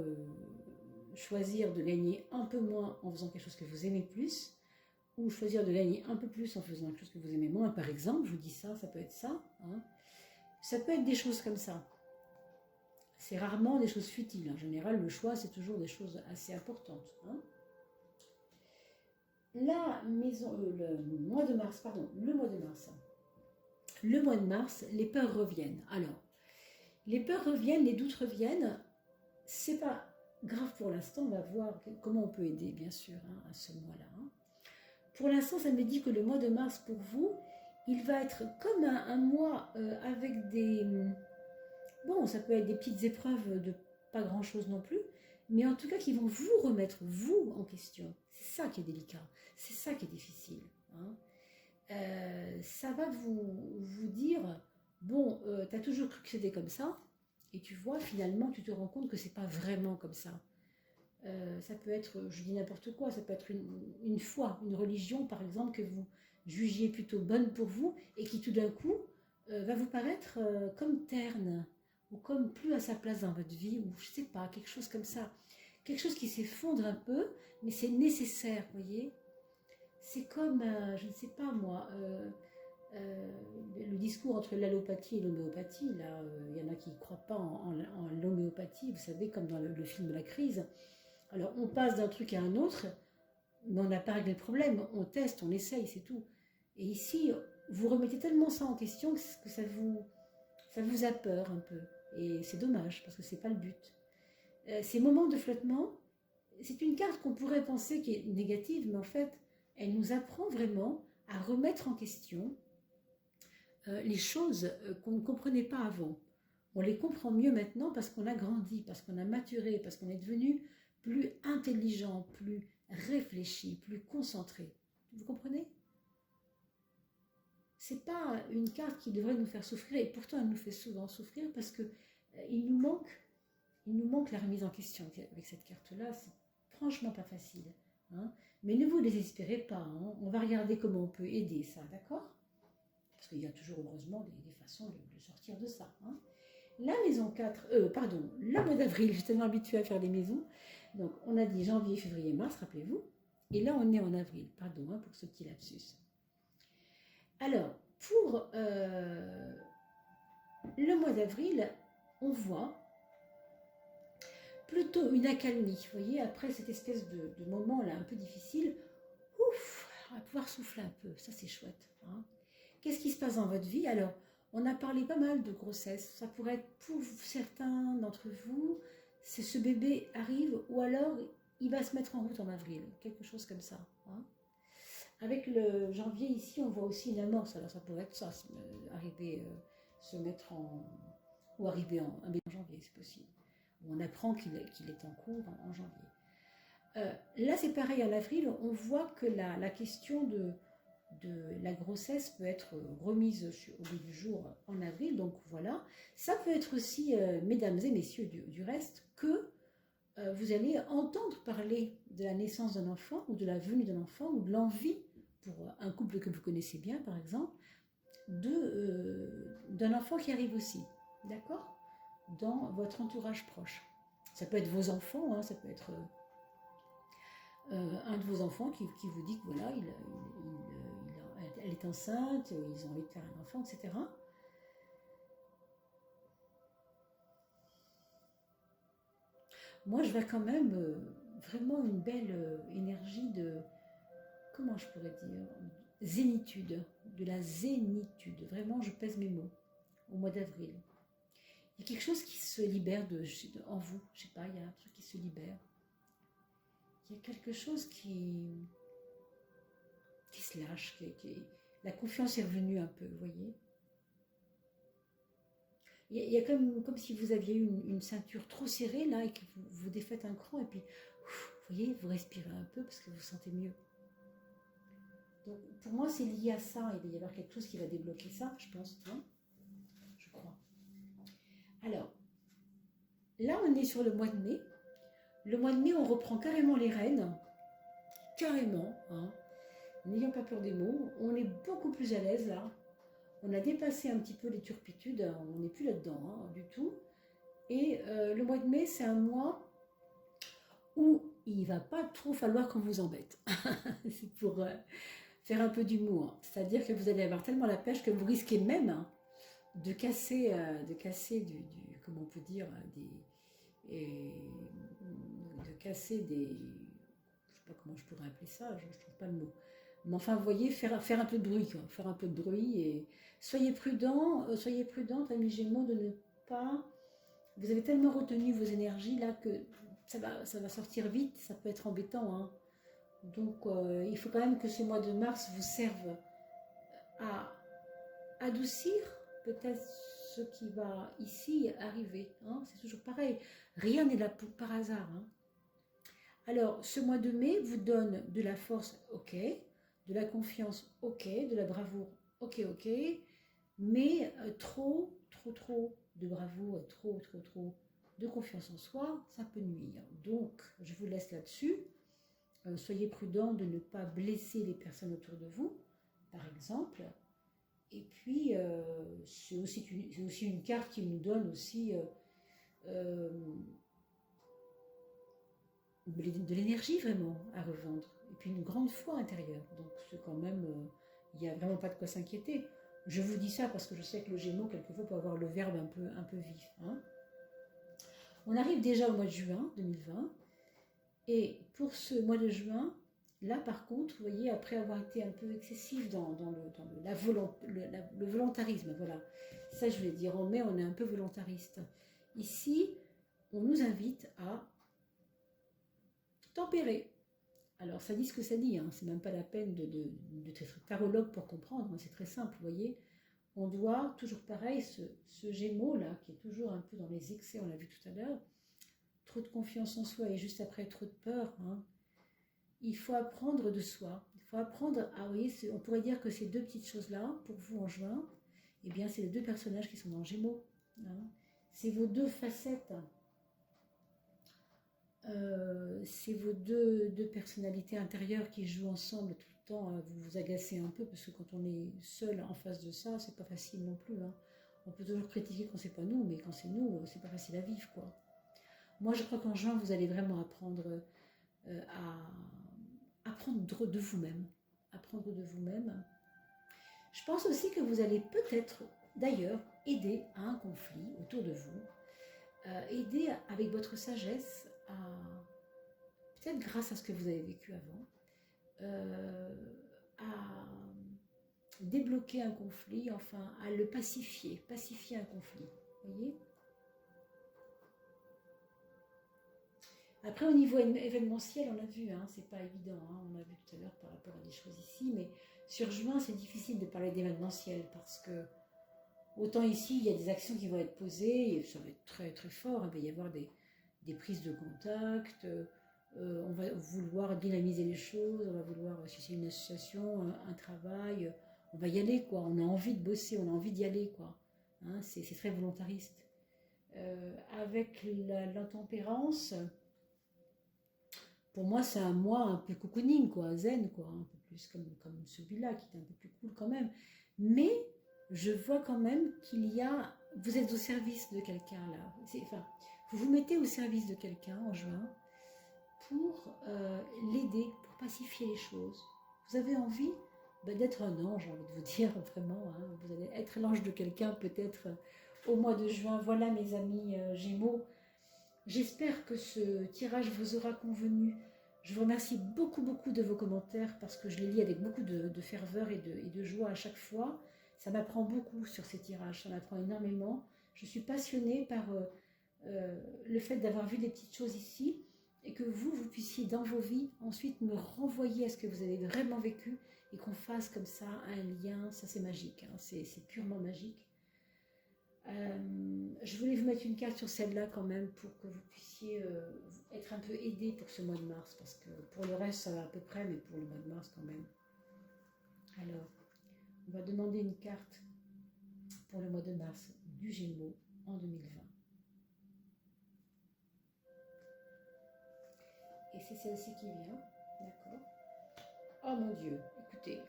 choisir de gagner un peu moins en faisant quelque chose que vous aimez plus, ou choisir de gagner un peu plus en faisant quelque chose que vous aimez moins, par exemple, je vous dis ça, ça peut être ça. Hein. Ça peut être des choses comme ça. C'est rarement des choses futiles. En général, le choix, c'est toujours des choses assez importantes. Hein. La maison, le mois de mars, pardon, le mois de mars. Le mois de mars, les peurs reviennent. Alors, les peurs reviennent, les doutes reviennent. C'est pas grave pour l'instant. On va voir comment on peut aider, bien sûr, hein, à ce mois-là. Hein. Pour l'instant, ça me dit que le mois de mars, pour vous, il va être comme un mois avec des... Bon, ça peut être des petites épreuves de pas grand-chose non plus, mais en tout cas qui vont vous remettre, vous, en question. C'est ça qui est délicat, c'est ça qui est difficile. Hein. Ça va vous dire, bon, tu as toujours cru que c'était comme ça, et tu vois, finalement, tu te rends compte que c'est pas vraiment comme ça. Ça peut être, je dis n'importe quoi, ça peut être une foi, une religion, par exemple, que vous jugiez plutôt bonne pour vous, et qui tout d'un coup va vous paraître comme terne, ou comme plus à sa place dans votre vie, ou je sais pas, quelque chose comme ça. Quelque chose qui s'effondre un peu, mais c'est nécessaire, vous voyez. C'est comme, je ne sais pas moi, le discours entre l'allopathie et l'homéopathie. Là, il y en a qui ne croient pas en l'homéopathie, vous savez, comme dans le film La Crise. Alors, on passe d'un truc à un autre, mais on n'a pas réglé le problème. On teste, on essaye, c'est tout. Et ici, vous remettez tellement ça en question que ça vous a peur un peu. Et c'est dommage, parce que ce n'est pas le but. Ces moments de flottement, c'est une carte qu'on pourrait penser qui est négative, mais en fait, elle nous apprend vraiment à remettre en question les choses qu'on ne comprenait pas avant. On les comprend mieux maintenant parce qu'on a grandi, parce qu'on a maturé, parce qu'on est devenu plus intelligent, plus réfléchi, plus concentré. Vous comprenez? C'est pas une carte qui devrait nous faire souffrir, et pourtant elle nous fait souvent souffrir parce que il nous manque la remise en question avec cette carte-là. C'est franchement pas facile. Hein, mais ne vous désespérez pas. Hein, on va regarder comment on peut aider ça, d'accord? Parce qu'il y a toujours heureusement des façons de sortir de ça. Hein. La maison 4, le mois d'avril, j'ai tellement habitué à faire des maisons. Donc on a dit janvier, février, mars, rappelez-vous. Et là on est en avril, pardon hein, pour ce petit lapsus. Alors, pour le mois d'avril, on voit plutôt une accalmie. Vous voyez, après cette espèce de moment là un peu difficile, ouf, on va pouvoir souffler un peu. Ça, c'est chouette. Hein. Qu'est-ce qui se passe dans votre vie? Alors, on a parlé pas mal de grossesse. Ça pourrait être pour certains d'entre vous, c'est ce bébé arrive ou alors il va se mettre en route en avril. Quelque chose comme ça. Hein. Avec le janvier ici, on voit aussi une amorce. Alors, ça pourrait être ça, arriver, se mettre en... ou arriver en janvier, c'est possible. On apprend qu'il est en cours en janvier. Là, c'est pareil, en avril, on voit que la question de la grossesse peut être remise au bout du jour en avril. Donc voilà, ça peut être aussi, mesdames et messieurs du reste, que vous allez entendre parler de la naissance d'un enfant ou de la venue d'un enfant ou de l'envie, pour un couple que vous connaissez bien par exemple, d'un enfant qui arrive aussi. D'accord ? Dans votre entourage proche. Ça peut être vos enfants, hein, ça peut être un de vos enfants qui vous dit que voilà, elle est enceinte, ils ont envie de faire un enfant, etc. Moi, je vois quand même vraiment une belle énergie de, comment je pourrais dire, zénitude, de la zénitude. Vraiment, je pèse mes mots au mois d'avril. Il y a quelque chose qui se libère en vous, je sais pas, il y a un truc qui se libère. Il y a quelque chose qui se lâche, la confiance est revenue un peu, vous voyez. Il y a comme si vous aviez une ceinture trop serrée là et que vous défaites un cran et puis, vous voyez, vous respirez un peu parce que vous vous sentez mieux. Donc pour moi c'est lié à ça, il va y avoir quelque chose qui va débloquer ça, je pense, hein, je crois. Alors, là on est sur le mois de mai. Le mois de mai on reprend carrément les rênes, carrément, hein. N'ayons pas peur des mots, on est beaucoup plus à l'aise là. On a dépassé un petit peu les turpitudes, on n'est plus là-dedans hein, du tout. Et le mois de mai, c'est un mois où il ne va pas trop falloir qu'on vous embête. C'est pour faire un peu d'humour. C'est-à-dire que vous allez avoir tellement la pêche que vous risquez même de casser comment on peut dire, de casser des... Je ne sais pas comment je pourrais appeler ça, je ne trouve pas le mot. Mais enfin, vous voyez, faire un peu de bruit, quoi. Faire un peu de bruit et soyez prudents, amis Gémeaux, de ne pas... Vous avez tellement retenu vos énergies là que ça va sortir vite, ça peut être embêtant. Hein. Donc, il faut quand même que ce mois de mars vous serve à adoucir peut-être ce qui va ici arriver. Hein. C'est toujours pareil, rien n'est là par hasard. Hein. Alors, ce mois de mai vous donne de la force, ok, de la confiance, ok, de la bravoure, ok, mais trop de bravoure et trop de confiance en soi, ça peut nuire. Donc, je vous laisse là-dessus. Soyez prudents de ne pas blesser les personnes autour de vous, par exemple. Et puis, c'est aussi une carte qui nous donne aussi de l'énergie vraiment à revendre. Et puis une grande foi intérieure. Donc c'est quand même, il n'y a vraiment pas de quoi s'inquiéter. Je vous dis ça parce que je sais que le Gémeaux, quelquefois, peut avoir le verbe un peu vif. Hein. On arrive déjà au mois de juin 2020. Et pour ce mois de juin, là par contre, vous voyez, après avoir été un peu excessif dans le volontarisme, voilà. Ça je voulais dire, en mai, on est un peu volontariste. Ici, on nous invite à tempérer. Alors ça dit ce que ça dit, hein. C'est même pas la peine d'être tarologue pour comprendre, hein. C'est très simple, vous voyez. On doit, toujours pareil, ce Gémeaux là, qui est toujours un peu dans les excès, on l'a vu tout à l'heure, trop de confiance en soi et juste après trop de peur, hein. Il faut apprendre de soi, il faut apprendre à, vous voyez, on pourrait dire que ces deux petites choses-là, pour vous en juin, eh bien c'est les deux personnages qui sont dans Gémeaux, hein. C'est vos deux facettes. C'est vos deux personnalités intérieures qui jouent ensemble tout le temps. Vous vous agacez un peu parce que quand on est seul en face de ça, c'est pas facile non plus. Hein. On peut toujours critiquer quand c'est pas nous, mais quand c'est nous, c'est pas facile à vivre, quoi. Moi, je crois qu'en juin, vous allez vraiment apprendre à apprendre de vous-même. Apprendre de vous-même. Je pense aussi que vous allez peut-être, d'ailleurs, aider à un conflit autour de vous. Aider avec votre sagesse peut-être grâce à ce que vous avez vécu avant, à débloquer un conflit, enfin à le pacifier un conflit, vous voyez. Après au niveau événementiel, on a vu, hein, c'est pas évident, hein, on a vu tout à l'heure par rapport à des choses ici, mais sur juin c'est difficile de parler d'événementiel parce que autant ici il y a des actions qui vont être posées, et ça va être très très fort, il va y avoir des prises de contact, on va vouloir dynamiser les choses, on va vouloir, si c'est une association, un travail, on va y aller, quoi. On a envie de bosser, on a envie d'y aller, quoi. Hein, c'est très volontariste. Avec l'intempérance, pour moi, c'est un mois un peu cocooning, quoi, zen, quoi, un peu plus comme celui-là, qui est un peu plus cool quand même. Mais je vois quand même qu'il y a... Vous êtes au service de quelqu'un, là. Enfin, vous vous mettez au service de quelqu'un en juin pour l'aider, pour pacifier les choses. Vous avez envie d'être un ange, j'ai envie de vous dire, vraiment. Hein. Vous allez être l'ange de quelqu'un peut-être au mois de juin. Voilà mes amis Gémeaux. J'espère que ce tirage vous aura convenu. Je vous remercie beaucoup de vos commentaires parce que je les lis avec beaucoup de ferveur et de joie à chaque fois. Ça m'apprend beaucoup sur ces tirages, ça m'apprend énormément. Je suis passionnée par le fait d'avoir vu des petites choses ici et que vous puissiez dans vos vies ensuite me renvoyer à ce que vous avez vraiment vécu et qu'on fasse comme ça un lien. Ça c'est magique, hein, c'est purement magique. Je voulais vous mettre une carte sur celle-là quand même pour que vous puissiez être un peu aidé pour ce mois de mars, parce que pour le reste ça va à peu près, mais pour le mois de mars quand même. Alors, on va demander une carte pour le mois de mars du Gémeaux en 2020. Et c'est celle-ci qui vient, d'accord? Oh mon Dieu, écoutez.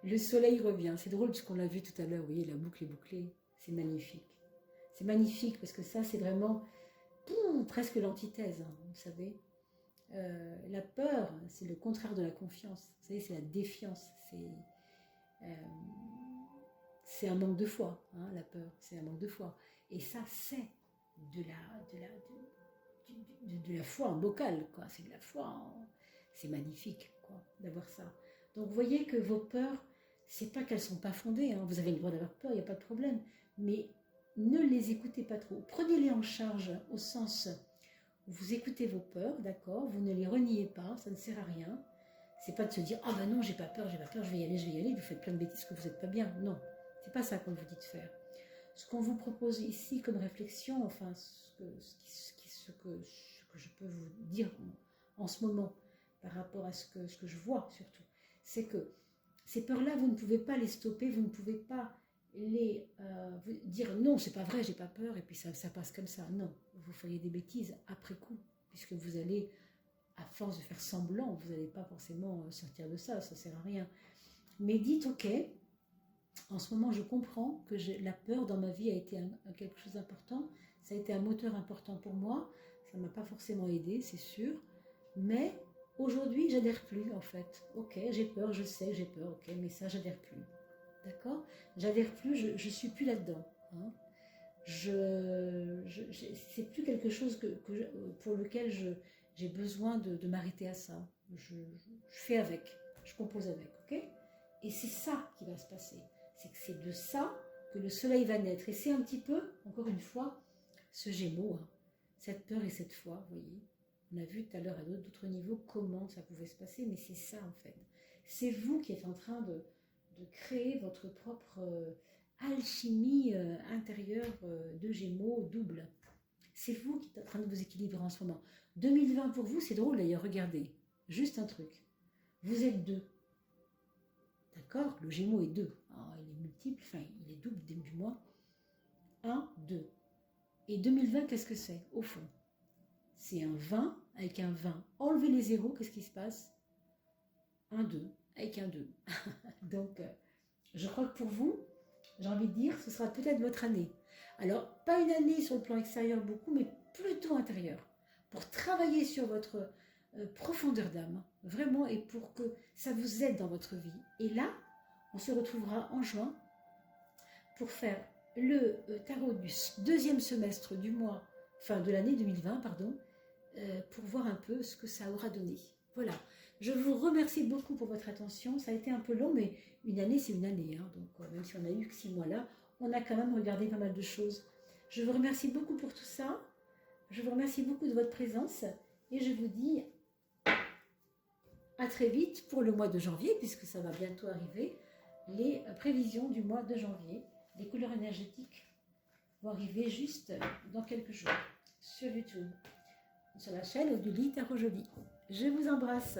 Le soleil revient, c'est drôle parce qu'on l'a vu tout à l'heure, vous voyez, la boucle est bouclée, c'est magnifique. C'est magnifique parce que ça, c'est vraiment presque l'antithèse, hein, vous savez. La peur, c'est le contraire de la confiance, vous savez, c'est la défiance, c'est un manque de foi, hein, la peur, c'est un manque de foi. Et ça, c'est de la foi en bocal, quoi. C'est de la foi, c'est magnifique, quoi, d'avoir ça. Donc vous voyez que vos peurs, c'est pas qu'elles sont pas fondées, hein. Vous avez le droit d'avoir peur, il n'y a pas de problème, mais ne les écoutez pas trop. Prenez-les en charge au sens où vous écoutez vos peurs, d'accord, vous ne les reniez pas, ça ne sert à rien. C'est pas de se dire, ah ben non, j'ai pas peur, je vais y aller, vous faites plein de bêtises que vous n'êtes pas bien. Non, c'est pas ça qu'on vous dit de faire. Ce qu'on vous propose ici comme réflexion, enfin, ce que je peux vous dire en ce moment, par rapport à ce que je vois surtout, c'est que ces peurs-là, vous ne pouvez pas les stopper, vous ne pouvez pas les dire non, c'est pas vrai, j'ai pas peur, et puis ça passe comme ça. Non, vous feriez des bêtises après coup, puisque vous allez, à force de faire semblant, vous n'allez pas forcément sortir de ça, ça sert à rien. Mais dites, ok, en ce moment je comprends que la peur dans ma vie a été quelque chose d'important, ça a été un moteur important pour moi, ça ne m'a pas forcément aidé, c'est sûr, mais aujourd'hui, j'adhère plus en fait. Ok, j'ai peur, je sais, j'ai peur, ok, mais ça, j'adhère plus. D'accord? J'adhère plus, je suis plus là-dedans. Hein. C'est plus quelque chose pour lequel j'ai besoin de m'arrêter à ça. Je fais avec, je compose avec, ok? Et c'est ça qui va se passer. C'est que c'est de ça que le soleil va naître. Et c'est un petit peu, encore une fois, ce Gémeaux, hein, cette peur et cette foi, vous voyez? On a vu tout à l'heure à d'autres niveaux comment ça pouvait se passer, mais c'est ça en fait. C'est vous qui êtes en train de créer votre propre alchimie intérieure de Gémeaux double. C'est vous qui êtes en train de vous équilibrer en ce moment. 2020 pour vous, c'est drôle d'ailleurs, regardez, juste un truc. Vous êtes deux. D'accord? Le Gémeaux est 2. Il est multiple, enfin il est double début du mois. 1, 2. Et 2020, qu'est-ce que c'est au fond? C'est un 20 avec un 20. Enlevez les zéros, qu'est-ce qui se passe? Un 2 avec un 2. Donc, je crois que pour vous, j'ai envie de dire, ce sera peut-être votre année. Alors, pas une année sur le plan extérieur beaucoup, mais plutôt intérieur. Pour travailler sur votre profondeur d'âme, vraiment, et pour que ça vous aide dans votre vie. Et là, on se retrouvera en juin pour faire le tarot du deuxième semestre du mois, enfin de l'année 2020, pardon, pour voir un peu ce que ça aura donné. Voilà, je vous remercie beaucoup pour votre attention. Ça a été un peu long, mais une année, c'est une année. Hein. Donc, même si on n'a eu que 6 mois là, on a quand même regardé pas mal de choses. Je vous remercie beaucoup pour tout ça. Je vous remercie beaucoup de votre présence. Et je vous dis à très vite pour le mois de janvier, puisque ça va bientôt arriver. Les prévisions du mois de janvier, les couleurs énergétiques vont arriver juste dans quelques jours sur YouTube, sur la chaîne du Lit Tarot Joli. Je vous embrasse.